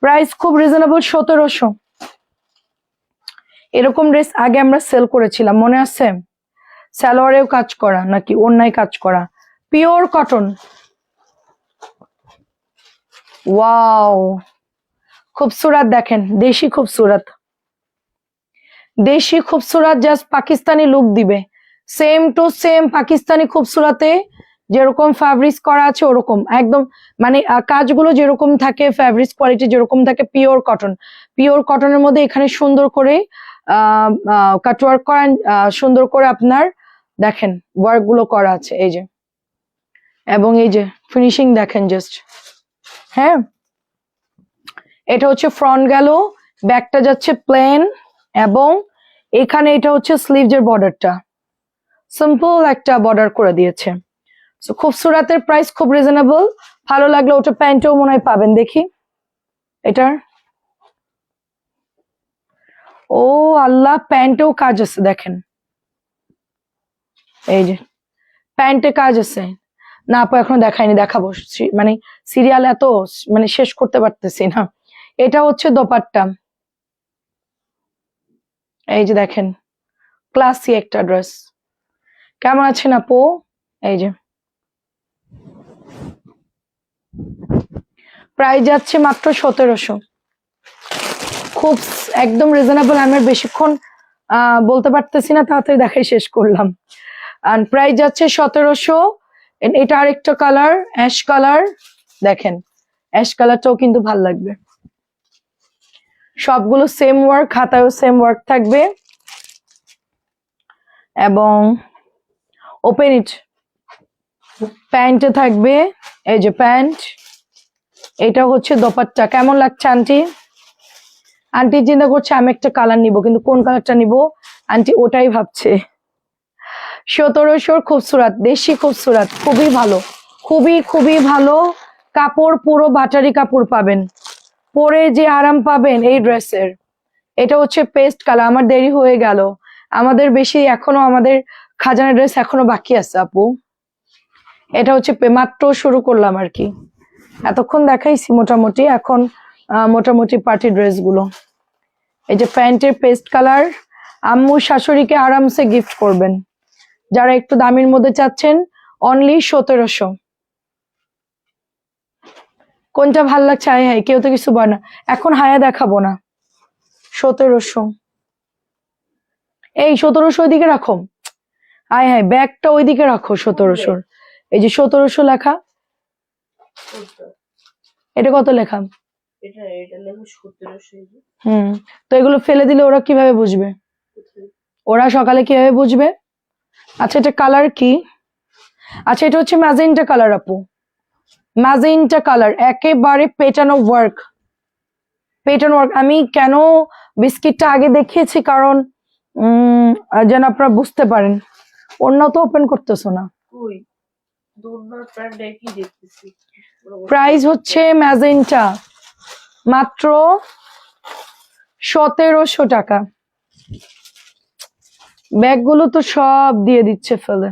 প্রাইস খুব রিজনেবল, 1700। এরকম ড্রেস আগে আমরা সেল করেছিলাম, মনে আছে? সালোয়ারেও কাজ করা নাকি ওড়নায় কাজ করা, পিওর কটন। ওয়াও, খুবসুরত দেখেন, দেশি খুবসুরত, দেশি খুবসুরত, জাস্ট পাকিস্তানি লুক দিবে, সেম টু সেম পাকিস্তানি খুবসুরতে যেরকম ফ্যাব্রিক্স করা আছে ওরকম একদম, মানে কাজগুলো যেরকম থাকে, ফ্যাব্রিক্স কোয়ালিটি যেরকম থাকে, পিওর কটন। পিওর কটনের মধ্যে এখানে সুন্দর করে কাটওয়ার্ক করা, সুন্দর করে আপনার দেখেন ওয়ার্ক গুলো করা আছে, এই যে, এবং এই যে ফিনিশিং দেখেন জাস্ট। হ্যাঁ, এটা হচ্ছে ফ্রন্ট গেল, ব্যাকটা যাচ্ছে প্লেন, এবং এখানে এটা হচ্ছে স্লিভসের বর্ডারটা, সিম্পল একটা বর্ডার করে দিয়েছে। সো খুবসুরাতের প্রাইস খুব রিজনেবল। ভালো লাগলে ওটা প্যান্টেও মনে হয় পাবেন, দেখি এটার, ও আল্লাহ, প্যান্টেও কাজ আছে দেখেন, এই যে প্যান্টে কাজ আছে না আপু, এখনো দেখাইনি, দেখাবো। মানে সিরিয়াল এত মানে শেষ করতে পারতেছি না। এটা হচ্ছে দোপাট্টা, এই যে দেখেন, ক্লাসি একটা ড্রেস। কেমন আছেন আপু? এই যে প্রাইস যাচ্ছে মাত্র 1700। খুব একদম রিজনেবল। আমি আর বেশিক্ষণ বলতে পারতেছি না, তাড়াতাড়ি দেখাই শেষ করলাম। আর প্রাইস যাচ্ছে 1700। এটা আরেকটা কালার, অ্যাশ কালার। দেখেন অ্যাশ কালারটাও কিন্তু ভাল লাগবে। সবগুলো সেম ওয়ার্ক, খাতায়ও সেম ওয়ার্ক থাকবে। এবং ওপেন ইট, প্যান্টে থাকবে, এই যে প্যান্ট। এটা হচ্ছে দোপাট্টা। কেমন লাগছে আন্টি? আন্টি চিন্তা করছে আমি একটা কালার নিব, কিন্তু কোন কালারটা নিব আন্টি ওটাই ভাবছে। 1700 খুবসুরাত, দেশি খুবসুরাত, খুবই ভালো, খুবই খুবই ভালো কাপড়। পুরো বাটারি কাপড় পাবেন, পরে যে আরাম পাবেন এই ড্রেসের। এটা হচ্ছে পেস্ট কালার। আমার দেরি হয়ে গেল, আমাদের বেশি এখনো, আমাদের খাজানা ড্রেস এখনো বাকি আছে আপু। এটা হচ্ছে মাত্র শুরু করলাম আর কি, এতক্ষণ দেখাইছি মোটামুটি। এখন মোটামুটি পার্টি ড্রেস গুলো। এই যে প্যান্টের পেস্ট কালার, আম্মু শাশুড়িকে আরামসে গিফট করবেন। যারা একটু দামের মধ্যে চাচ্ছেন, অনলি 1700। কোনটা ভাল লাগছে? হায় হায়, কেউ তো কিছু বলে না। এখন হায়া দেখাবো না। 1700, এই 1700 ওইদিকে রাখো। হায় হায়, ব্যাগটা ওইদিকে রাখো 1700। এই যে 1700 লেখা, কোনটা? এটা কত লেখা? এটা লেখো 1700। হুম, তো এগুলো ফেলে দিলে ওরা কিভাবে বুঝবে? কোথায়? ওরা সকালে কিভাবে বুঝবে? আচ্ছা এটা কালার কি? আচ্ছা এটা হচ্ছে ম্যাজেন্টা কালার আপু, ম্যাজেন্টা কালার, একেবারে পেটানো ওয়ার্ক, পেটানো ওয়ার্ক। আমি কেন বিস্কিটটা আগে দেখিয়েছি, কারণ যেন আপনারা বুঝতে পারেন। অন্য তো ওপেন করতেছো না। কই দোলনার প্যান্ট একই দেখতেছি। প্রাইস হচ্ছে ম্যাজেন্টা মাত্র 1700 টাকা। ব্যাগগুলো তো সব দিয়ে দিচ্ছে ফেলে।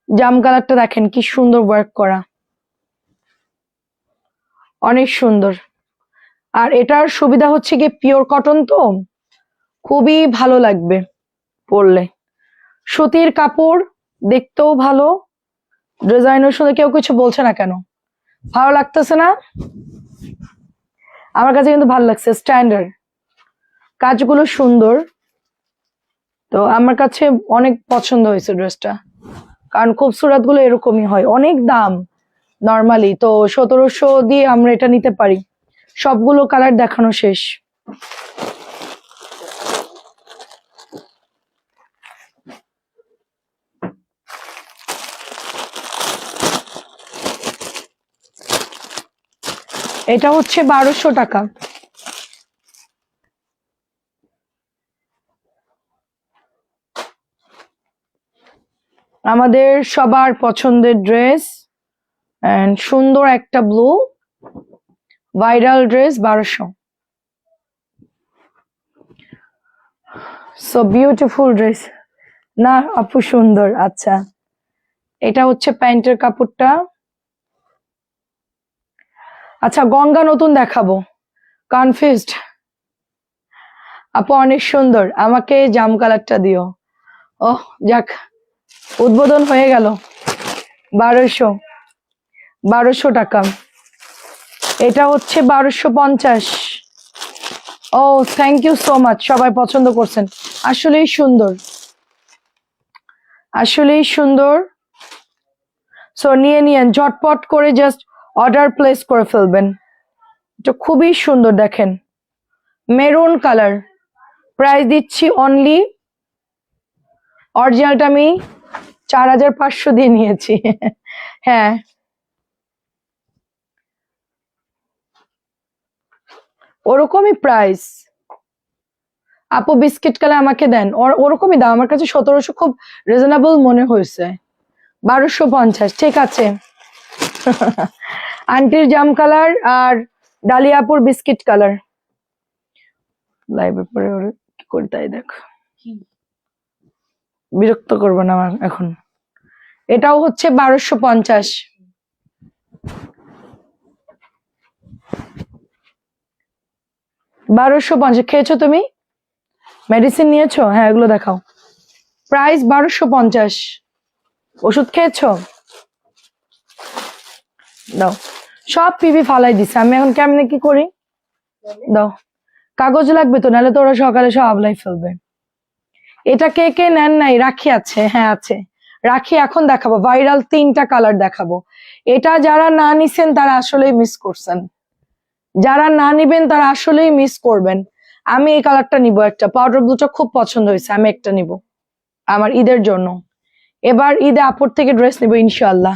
জাম কালারটা দেখেন কি সুন্দর ওয়ার্ক করা, অনেক সুন্দর। আর এটার সুবিধা হচ্ছে কি পিওর কটন, তো খুবই ভালো লাগবে পরলে। সুতির কাপড়, দেখতেও ভালো। ডিজাইনের সাথে কেউ কিছু বলছে না কেন? ভালো লাগতেছে না? আমার কাছে কিন্তু ভালো লাগছে, স্ট্যান্ডার্ড, কাজগুলো সুন্দর। তো আমার কাছে অনেক পছন্দ হয়েছে ড্রেসটা, কারণ খুবসুরত গুলো এরকমই হয়। অনেক দাম নর্মালি, তো 1700 দিয়ে আমরা এটা নিতে পারি। সবগুলো কালার দেখানো শেষ। এটা হচ্ছে 1200 টাকা। আমাদের সবার পছন্দের ড্রেস, এন্ড সুন্দর একটা blue viral dress, 1200। So beautiful dress না আপু, সুন্দর। আচ্ছা এটা হচ্ছে প্যান্টের কাপড়টা। আচ্ছা গঙ্গা নতুন দেখাবো, কনফিউজড আপু। অনেক সুন্দর, আমাকে জাম কালারটা দিও। ওহ যাক, উদ্বোধন হয়ে গেল। 1200, 1200 টাকা। এটা হচ্ছে 1250। ও থ্যাংক ইউ সো মাচ, সবাই পছন্দ করছেন। আসলেই সুন্দর, আসলেই সুন্দর। সো নিয়ে নিয়েন ঝটপট করে, জাস্ট অর্ডার প্লেস করে ফেলবেন। এটা খুবই সুন্দর, দেখেন মেরুন কালার। প্রাইস দিচ্ছি অনলি, অরিজিনালটা আমি 4500 দিয়ে নিয়েছি। হ্যাঁ ওরকমই প্রাইস। আপু বিস্কিট কালার আমাকে দেন, ওরকমই দাম। আমার কাছে 1700 খুব রিজনেবল মনে হয়েছে। 1250 ঠিক আছে। আন্টির জাম কালার আর ডালিয়াপুর বিস্কিট কালার। লাইভের পরে ওর কি করি তাই দেখ। কি বিরক্ত করবো না আমার এখন। এটাও হচ্ছে 1250। 1250 খেয়েছো তুমি? মেডিসিন নিয়েছো? হ্যাঁ এগুলো দেখাও। প্রাইস 1250। ওষুধ খেয়েছো? দাও। সব পিবি ফালাই দিছে, আমি এখন কেমনে কি করি? দাও। কাগজ লাগবে তো, নাহলে তো ওরা সকালে সব আবলাই ফেলবে। এটা কে কে নেন নাই? রাখি আছে, হ্যাঁ আছে। রাখি এখন দেখাবো, ভাইরাল 3টা কালার দেখাবো। এটা যারা না নিছেন তারা আসলেই মিস করছেন, যারা না নিবেন তারা আসলেই মিস করবেন। আমি এই কালারটা নিব, একটা পাউডার ব্লুটা খুব পছন্দ হয়েছে, আমি একটা নিব আমার ঈদের জন্য। এবার ঈদে আপুর থেকে ড্রেস নিব ইনশাআল্লাহ।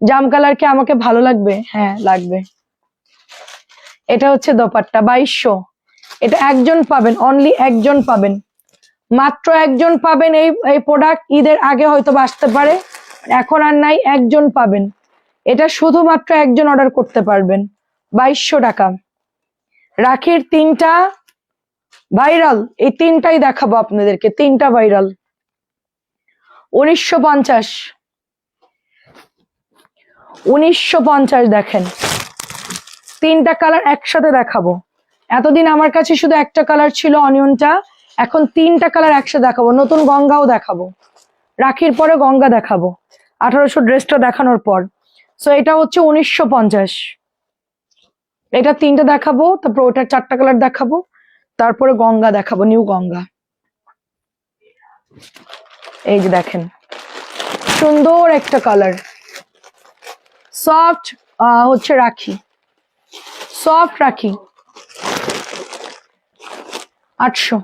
জাম কালার কি আমাকে ভালো লাগবে? হ্যাঁ লাগবে। এটা হচ্ছে দোপাট্টা 2200। এটা একজন পাবেন, অনলি একজন পাবেন, মাত্র একজন পাবেন। এই প্রোডাক্ট ঈদের আগে হয়তো আসতে পারে, এখন আর নাই, একজন পাবেন। এটা শুধুমাত্র একজন অর্ডার করতে পারবেন। 2200 টাকা। রাখির 3টা ভাইরাল, এই 3টাই দেখাবো আপনাদেরকে, 3টা ভাইরাল। 1950। 1950 দেখেন, 3টা কালার একসাথে দেখাবো। এতদিন আমার কাছে শুধু একটা কালার ছিল অনিয়নটা, এখন 3টা কালার একসাথে দেখাবো। নতুন গঙ্গাও দেখাবো, রাখির পরে গঙ্গা দেখাবো 1800 ড্রেসটা দেখানোর পর। সো এটা হচ্ছে 1950। এটা 3টা দেখাবো, তারপর ওটার 4টা কালার দেখাবো, তারপরে গঙ্গা দেখাবো, নিউ গঙ্গা। এই যে দেখেন, সুন্দর একটা কালার, সফট হচ্ছে রাখি, সফট রাখি। 800।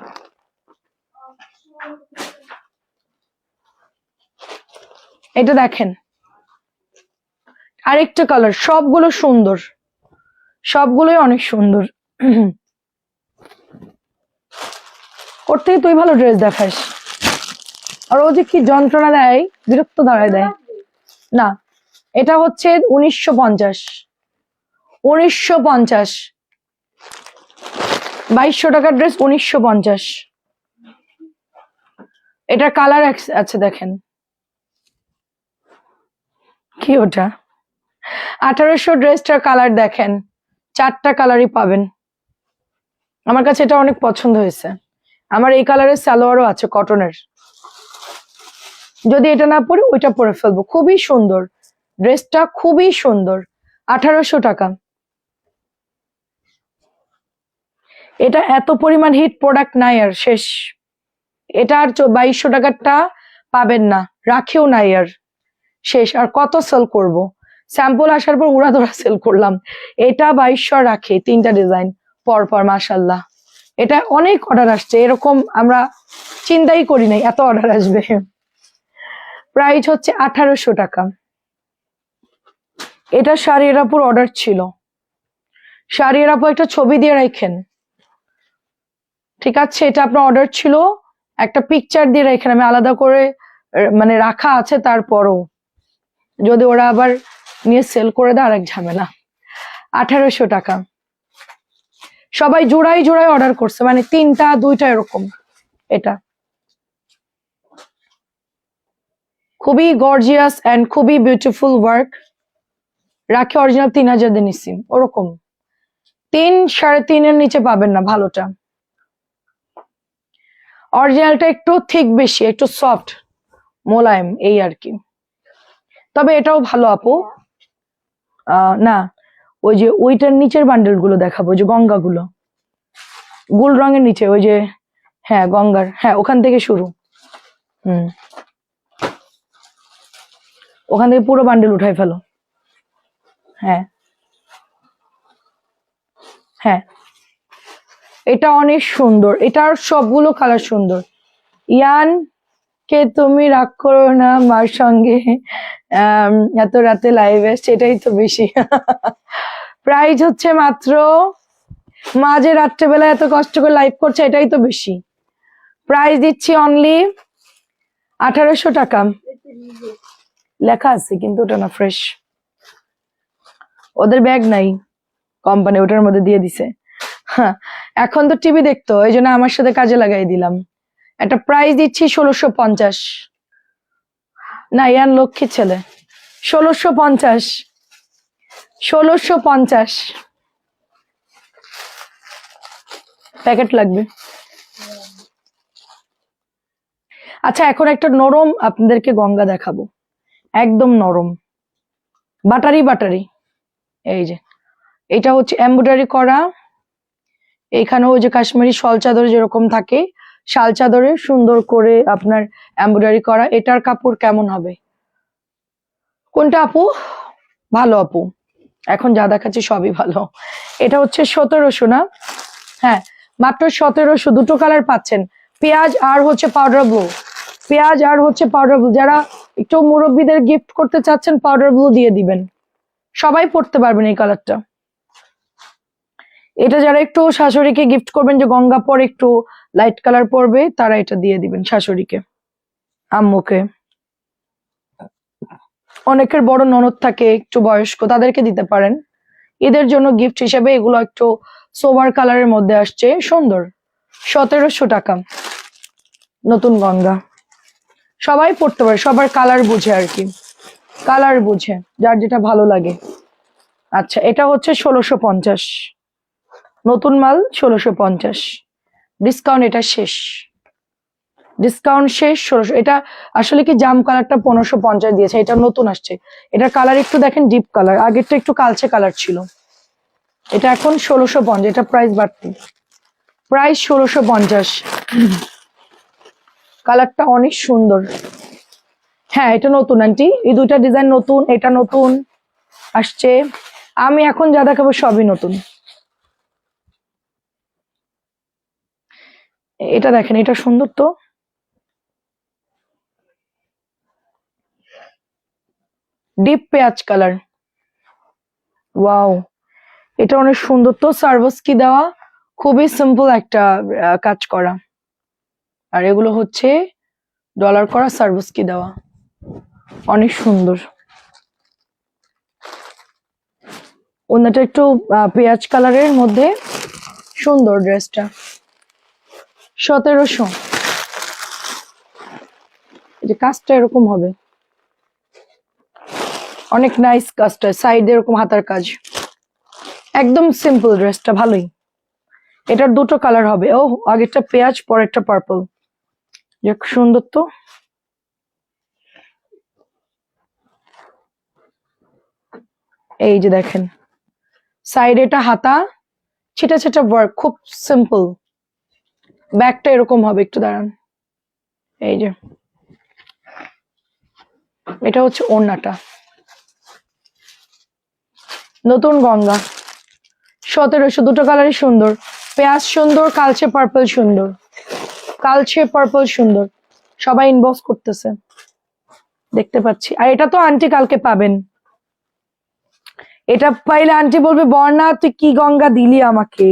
এটা দেখেন আরেকটা কালার, সবগুলো সুন্দর, সবগুলোই অনেক সুন্দর। ওর থেকে তুই ভালো ড্রেস দেখাস, আর ও যে কি যন্ত্রণা দেয়, বিরক্ত ধরায় দেয় না। এটা হচ্ছে 1950। 1950। 2200 টাকার ড্রেস 1950। এটার কালার আছে দেখেন, কি ওটা 1800 ড্রেসটার কালার দেখেন, 4টা কালারই পাবেন। আমার কাছে এটা অনেক পছন্দ হয়েছে। আমার এই কালারের সালোয়ারও আছে কটনের, যদি এটা না পরে ওইটা পরে ফেলবো। খুবই সুন্দর ড্রেসটা, খুবই সুন্দর। 1800 টাকা। এটা এত পরিমাণ হিট প্রোডাক্ট নাই আর, শেষ। এটা আর 2200 টাকারটা পাবেন না, রাখিও নাই আর, শেষ। আর কত সেল করব, স্যাম্পল আসার পর উড়াধরা সেল করলাম। এটা 2200 রাখি, 3টা ডিজাইন পর পর, মাশাল্লাহ। এটা অনেক অর্ডার আসছে, এরকম আমরা চিন্তাই করি নাই এত অর্ডার আসবে। প্রাইস হচ্ছে 1800 টাকা। এটা শাড়ির আপুর অর্ডার ছিল, শাড়ির আপু একটা ছবি দিয়ে রাখেন, ঠিক আছে? এটা আপনার অর্ডার ছিল, একটা পিকচার দিয়ে রাখেন, আমি আলাদা করে মানে রাখা আছে। তারপরও যদি ওরা আবার নিয়ে সেল করে দেয় আরেক ঝামেলা। 1800 টাকা। সবাই জোড়াই জোড়াই অর্ডার করছে, মানে 3টা 2টা এরকম। এটা খুবই গর্জিয়াস এন্ড খুবই বিউটিফুল ওয়ার্ক। রাখি অরিজিনাল 3000 দিয়ে নিচ্ছি, ওরকম 3 3.5 এর নিচে পাবেন না ভালোটা। অরিজিনালটা একটু থিক বেশি, একটু সফট মোলায়েম, এই আর কি। তবে এটাও ভালো আপু। না, ওই যে ওইটার নিচের বান্ডেল গুলো দেখাবো, ওই যে গঙ্গা গুলো, গোল রঙের নিচে, ওই যে, হ্যাঁ গঙ্গার, হ্যাঁ ওখান থেকে শুরু। ওখান থেকে পুরো বান্ডেল উঠাই ফেলো। হ্যাঁ হ্যাঁ, এটা অনেক সুন্দর, এটার সবগুলো কালার সুন্দর। ইয়ান কে তুমি রাগ করো না মার সঙ্গে, এত রাতে লাইভে, সেটাই তো বেশি। প্রাইস হচ্ছে মাত্র, মা যে রাত্রেবেলা এত কষ্ট করে লাইভ করছে, এটাই তো বেশি। প্রাইস দিচ্ছি অনলি 1800 টাকা। লেখা আছে কিন্তু ওটা না ফ্রেশ, ওদের ব্যাগ নাই, কোম্পানি ওটার মধ্যে দিয়ে দিছে। হ্যাঁ, এখন তো টিভি দেখতো, এই জন্য আমার সাথে কাজে লাগাই দিলাম। একটা প্রাইস দিচ্ছি 1650। না ইয়ান লক্ষ্মী ছেলে, 1650, 1650 প্যাকেট লাগবে। আচ্ছা এখন একটা নরম আপনাদেরকে গঙ্গা দেখাবো, একদম নরম বাটারি বাটারি। এই যে এটা হচ্ছে এমব্রয়ডারি করা, এখানেও ওই যে কাশ্মীরি শাল চাদর যেরকম থাকে শাল চাদরে সুন্দর করে আপনার এমব্রয়ডারি করা। এটার কাপড় কেমন হবে? কোনটা আপু? ভালো আপু, এখন যা দেখাচ্ছি সবই ভালো। এটা হচ্ছে 1700 না? হ্যাঁ মাত্র 1700, দুটো কালার পাচ্ছেন, পেঁয়াজ আর হচ্ছে পাউডার ব্লু। পেঁয়াজ আর হচ্ছে পাউডার ব্লু, যারা একটু মুরব্বীদের গিফট করতে চাচ্ছেন পাউডার ব্লু দিয়ে দিবেন, সবাই পড়তে পারবেন এই কালারটা। এটা যারা একটু শাশুড়িকে গিফট করবেন যে গঙ্গা পর একটু লাইট কালার পরবে, তারা এটা দিয়ে দিবেন শাশুড়িকে, আম্মুকে। অনেকের বড় ননদ থাকে একটু বয়স্ক, তাদেরকে দিতে পারেন এদের জন্য গিফট হিসেবে। এগুলো একটু সোবার কালারের মধ্যে আসছে, সুন্দর। 1700 টাকা নতুন গঙ্গা, সবাই পড়তে পারে, সবার কালার বুঝে আর কি, কালার বুঝে যার যেটা ভালো লাগে। আচ্ছা এটা হচ্ছে 1650, নতুন মাল 1650, ডিসকাউন্ট এটা শেষ, ডিসকাউন্ট শেষ 1600। এটা আসলে কি জাম কালারটা 1550 দিয়েছে, এটা নতুন আসছে। এটার কালার একটু দেখেন ডিপ কালার, আগেরটা একটু কালচে কালার ছিল, এটা এখন 1650, এটা প্রাইস বাড়তি, প্রাইস 1650। কালারটা অনেক সুন্দর। হ্যাঁ এটা নতুন আন্টি, এই দুইটা ডিজাইন নতুন, এটা নতুন আসছে। আমি এখন যা দেখাবো সবই নতুন। এটা দেখেন, এটা সুন্দর তো, ডিপ পেঁয়াজ কালার, ওয়াও এটা অনেক সুন্দর তো। সার্ভিস কি দেওয়া, খুবই সিম্পল একটা কাজ করা, আর এগুলো হচ্ছে ডলার করা সার্ভিস কি দেওয়া, অনেক সুন্দর। ওনাটা একটু পেঁয়াজ কালারের মধ্যে সুন্দর, ড্রেসটা 1700। যে কাজটা এরকম হবে, অনেক নাইস কাজটা, সাইডে এরকম হাতার কাজ, একদম সিম্পল ড্রেসটা ভালোই। এটার দুটো কালার হবে, ও আগেরটা পেঁয়াজ পরেরটা পার্পল, সুন্দর তো। এই যে দেখেন সাইডে এটা হাতা, ছিটা ছিটা ওয়ার্ক, খুব সিম্পল। ব্যাগটা এরকম হবে, একটু দাঁড়ান, এই যে এটা হচ্ছে ওড়নাটা, নতুন গঙ্গা 1700, দুটো কালারই সুন্দর, পেঁয়াজ সুন্দর, কালচে পার্পল সুন্দর, কালচে পার্পল সুন্দর, সবাই ইনবক্স করতেছে দেখতে পাচ্ছি। আর এটা তো আন্টি কালকে পাবেন, এটা পাইলে আন্টি বলবে বর্ণা তুই কি গঙ্গা দিলি আমাকে,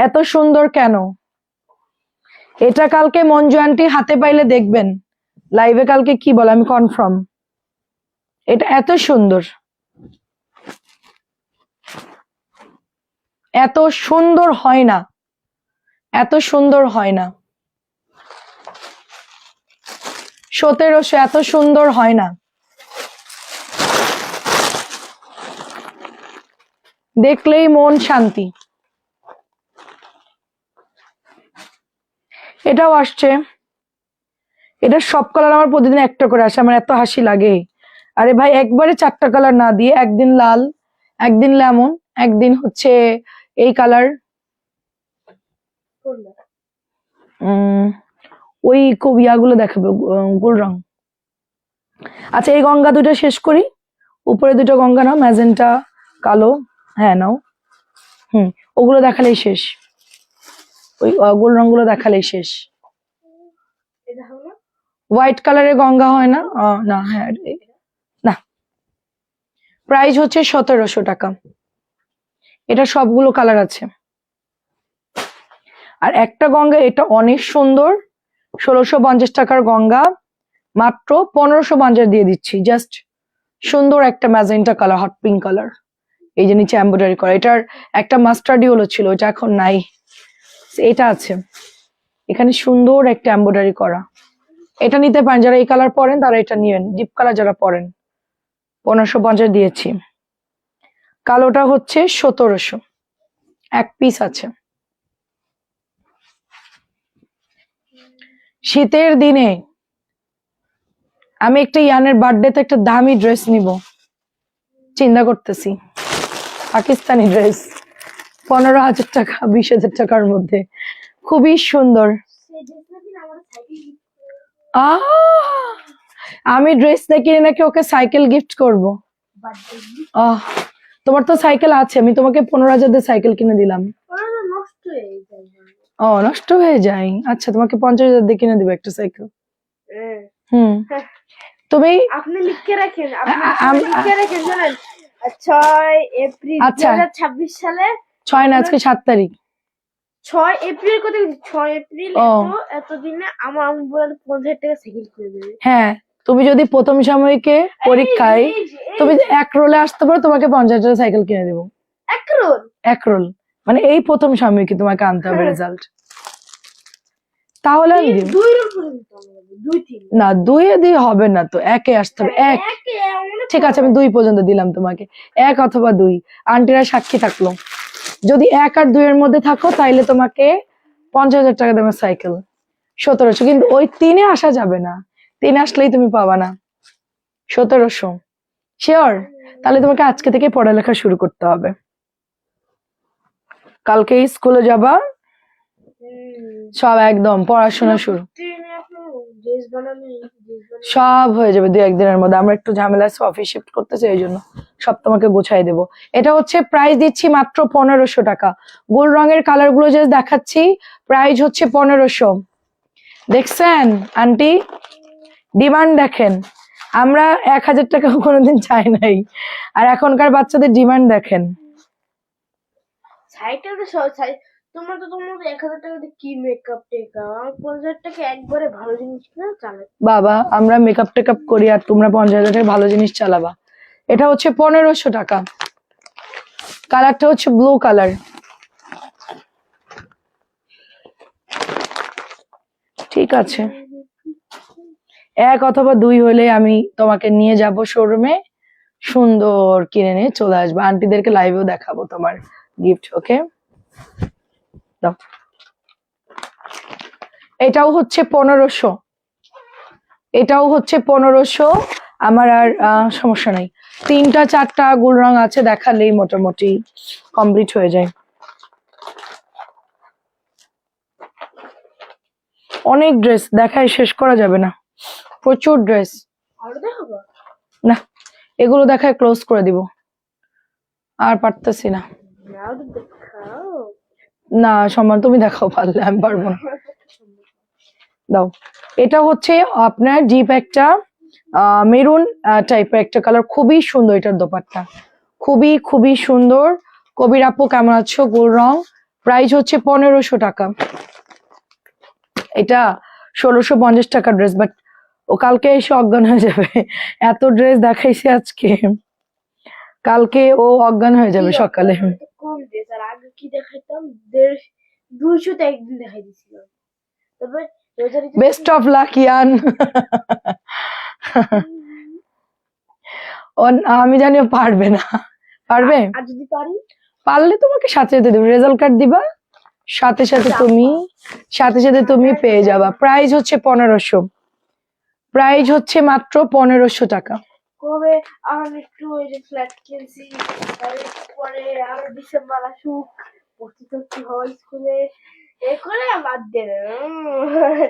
এত সুন্দর কেন। এটা কালকে মঞ্জু আন্টি হাতে পাইলে দেখবেন লাইভে কালকে কি বলে, আমি কনফার্ম। এটা এত সুন্দর, এত সুন্দর হয় না, এত সুন্দর হয় না 1700, এত সুন্দর হয় না, দেখলেই মন শান্তি। এটাও আসছে, এটা সব কালার আমার প্রতিদিন একটা করে আসে, আমার এত হাসি লাগে। আরে ভাই একবারে 4টা কালার না দিয়ে, একদিন লাল, একদিন লেমন, একদিন হচ্ছে এই কালার, ওই ইয়াগুলো দেখাবে গোল রং। আচ্ছা এই গঙ্গা দুটো শেষ করি, উপরে দুটো গঙ্গা নাও, ম্যাজেন্টা কালো, হ্যাঁ নাও, ওগুলো দেখালেই শেষ, ওই গোল রংগুলো দেখালেই শেষ। হোয়াইট কালারের গঙ্গা হয় না? না হ্যাঁ না, প্রাইস হচ্ছে 1700 টাকা, এটা সবগুলো কালার আছে। আর একটা গঙ্গা, এটা অনেক সুন্দর, 1650 টাকার গঙ্গা, মাত্র 1550 দিয়ে দিচ্ছি। জাস্ট সুন্দর একটা magenta colour, hot pink colour, এই যে নিচে এমব্রয়ডারি করা। এটার একটা মাস্টার্ড ইয়েলো ছিল, এটা এখন নাই, এটা আছে। এখানে সুন্দর একটা এমব্রয়ডারি করা। এটা নিতে পারেন, যারা এই কালার পরেন তারা এটা নিবেন, ডিপ কালার যারা পরেন। 1550 দিয়েছি। কালোটা হচ্ছে 1700, এক পিস আছে। শীতের দিনে আমি একটা ইয়ানের বার্থডেতে একটা দামি ড্রেস নিব, চিন্তা করতেছি। পাকিস্তানি ড্রেস, 15,000 টাকা 20,000 টাকার মধ্যে, খুবই সুন্দর। আহ আমি ড্রেস কিনে নাকি ওকে সাইকেল গিফট করব। আহ তোমার তো সাইকেল আছে, আমি তোমাকে 15,000 দিয়ে সাইকেল কিনে দিলাম। ও নষ্ট হয়ে যায়, আচ্ছা তোমাকে 50,000 দিয়ে কিনে দিবে একটা সাইকেল। হুম তুমি আপনি লিখে রাখেন, আম- লিখে রাখেন জানেন 6 এপ্রিল আচ্ছা। 2026 সালে। 6 না, আজকে 7 তারিখ। 6 এপ্রিল কত, 6 এপ্রিল ও। এতদিনে আমার আম্মু বলে 50,000 টাকা সাইকেল করে দেবে। হ্যাঁ, তুমি যদি প্রথম সাময়িকে পরীক্ষায় তুমি এক রোলে আসতে পারো, তোমাকে 50,000 টাকা সাইকেল কিনে দেবো। এক রোল, এক রোল মানে এই প্রথম সাময়িকে তোমাকে আনতে হবে রেজাল্ট, তাহলে আমি দিব। 2 রোল পর্যন্ত আমরা 2 3 না 2 এ দিয়ে হবে না তো, একে আসতে হবে। এক, ঠিক আছে আমি 2 পর্যন্ত দিলাম তোমাকে, 1 অথবা 2। আন্টিরা সাক্ষী থাকলো, যদি 1 আর 2 এর মধ্যে থাকো তাইলে তোমাকে 50,000 টাকা দেবে সাইকেল। 1700, কিন্তু ওই 3 এ আসা যাবে না, 3 আসলেই তুমি পাবা না। 1700 শিওর? তাহলে তোমাকে আজকে থেকে পড়ালেখা শুরু করতে হবে, কালকে স্কুলে যাবা, সব একদম পড়াশোনা শুরু, ড্রেস বানানো সব হয়ে যাবে 2-1 দিনের মধ্যে। আমরা একটু ঝামেলা আছে, অফিস শিফট করতেছি, এই জন্য সব তোমাকে গোছাই দেবো। এটা হচ্ছে প্রাইস দিচ্ছি মাত্র 1500 টাকা। গোল রঙের কালার গুলো যে দেখাচ্ছি, প্রাইস হচ্ছে 1500। দেখছেন আন্টি, ডিমান্ড দেখেন, আমরা 1000 টাকা কোনোদিন চাই নাই, আর এখনকার বাচ্চাদের ডিমান্ড দেখেন। সাইকেল তো তোমার 1000 টাকা দিয়ে কি মেকআপ টেকআপ, আমার 50,000 টাকা একবারে ভালো জিনিস কিনে চালাই। বাবা আমরা মেকআপ টেকআপ করি আর তোমরা 50,000 টাকা ভালো জিনিস চালাবা। এটা হচ্ছে 1500 টাকা। কালারটা হচ্ছে ব্লু কালার, ঠিক আছে। 1 অথবা 2 হলে আমি তোমাকে নিয়ে যাব শোরুমে, সুন্দর কিনে নিয়ে চলে আসবো, আন্টিদেরকে লাইভেও দেখাবো তোমার গিফট। ওকে, দাও। এটাও হচ্ছে 1500, এটাও হচ্ছে 1500। আমার আর সমস্যা নাই, 3টা 4টা গোল রং আছে, দেখালেই মোটামুটি কমপ্লিট হয়ে যায়। অনেক ড্রেস দেখায় শেষ করা যাবে না, প্রচুর ড্রেস। আরো দেখাবো না এগুলো দেখায় ক্লোজ করে দিব, আর পারতেছি না। আরো দেখাও না সম্মান, তুমি দেখাও, পারলে আমি পারবো না। দাও। এটা হচ্ছে আপনার ডিপ একটা মেরুন টাইপের একটা কালার, খুবই সুন্দর। এটার দোপাট্টা খুবই খুবই সুন্দর। কবির আপু কেমন আছো? গোল রং, প্রাইস হচ্ছে 1500 টাকা। এটা 1650 টাকা ড্রেস, বাট ও কালকে এসে অজ্ঞান হয়ে যাবে, এত ড্রেস দেখাইছি আজকে, কালকে ও অজ্ঞান হয়ে যাবে সকালে। কম ড্রেস, আর আগে কি দেখাইতাম 200 তে একদিন দেখাই দিছিলাম। তবে বেস্ট অফ লাক ইয়ান। আমি জানি ও পারবে না, পারবে? আর যদি পারি, পারলে তোমাকে সাথে সাথে দেবে, রেজাল্ট কার্ড দিবা, সাথে সাথে তুমি পেয়ে যাবা। প্রাইস হচ্ছে 1500, প্রাইস হচ্ছে মাত্র 1500 টাকা। কবে আর একটু ওই যে ফ্ল্যাট কিনছি, পরে আর ডিসেম্বর আসুক, ভর্তি টর্তি হয় স্কুলে, এ করে বাদ দে।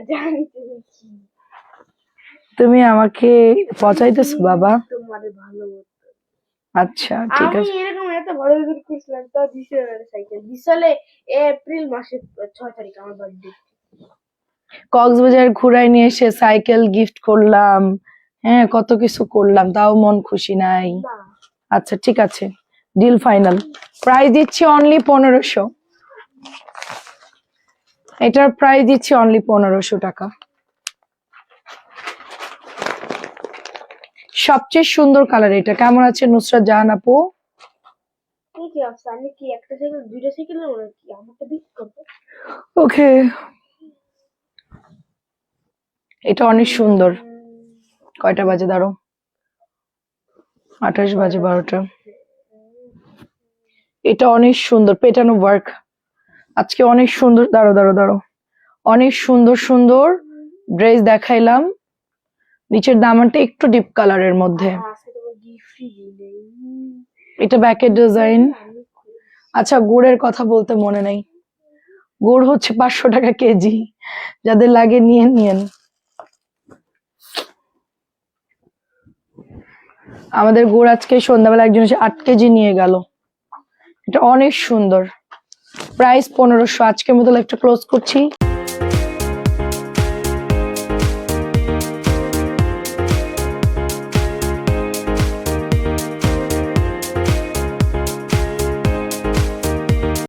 জানি তুমি কি, তুমি আমাকে পচাইতেছো বাবা। তোমার ভালো আচ্ছা ঠিক আমি আছে। এরকম এত বড় রেজাল্ট করছিলাম, তা দিছে সাইকেল দিছলে এপ্রিল মাসে 6 তারিখ আমার বার্থডে। কক্সবাজার ঘুরাই নিয়ে এসে সাইকেল গিফট করলাম, হ্যাঁ কত কিছু করলাম, তাও মন খুশি নাই। না আচ্ছা ঠিক আছে, ডিল ফাইনাল। প্রাইস দিচ্ছি অনলি 1500, এটার প্রাইস দিচ্ছি অনলি 1500 টাকা। সবচেয়ে সুন্দর কালার এটা। কেমন আছে নুসরাত জাহান আপু? কি কি অবস্থা, আমি কি একটা সাইকেল দুইটা সাইকেল নেবো নাকি, আমাকে বিক্রি করবো? ওকে এটা অনেক সুন্দর। কয়টা বাজে দাঁড়ো? 28 বাজে 12টা। এটা অনেক সুন্দর পেটানো ওয়ার্ক। আজকে অনেক সুন্দর, দাঁড়ো দাঁড়ো দাঁড়ো, অনেক সুন্দর সুন্দর ড্রেস দেখাইলাম। নিচের দামানটা একটু ডিপ কালারের মধ্যে। আজকে তোমার গিফটই নেই। এটা ব্যাকের ডিজাইন। আচ্ছা, গুড়ের কথা বলতে মনে নেই, গুড় হচ্ছে 500 টাকা কেজি, যাদের লাগে নিয়ে নিয়েন। আমাদের গুড় আজকে সন্ধ্যাবেলা একজন এসে 8 কেজি নিয়ে গেল। এটা অনেক সুন্দর, প্রাইস 1500। আজকের মতো লাইভটা ক্লোজ করছি।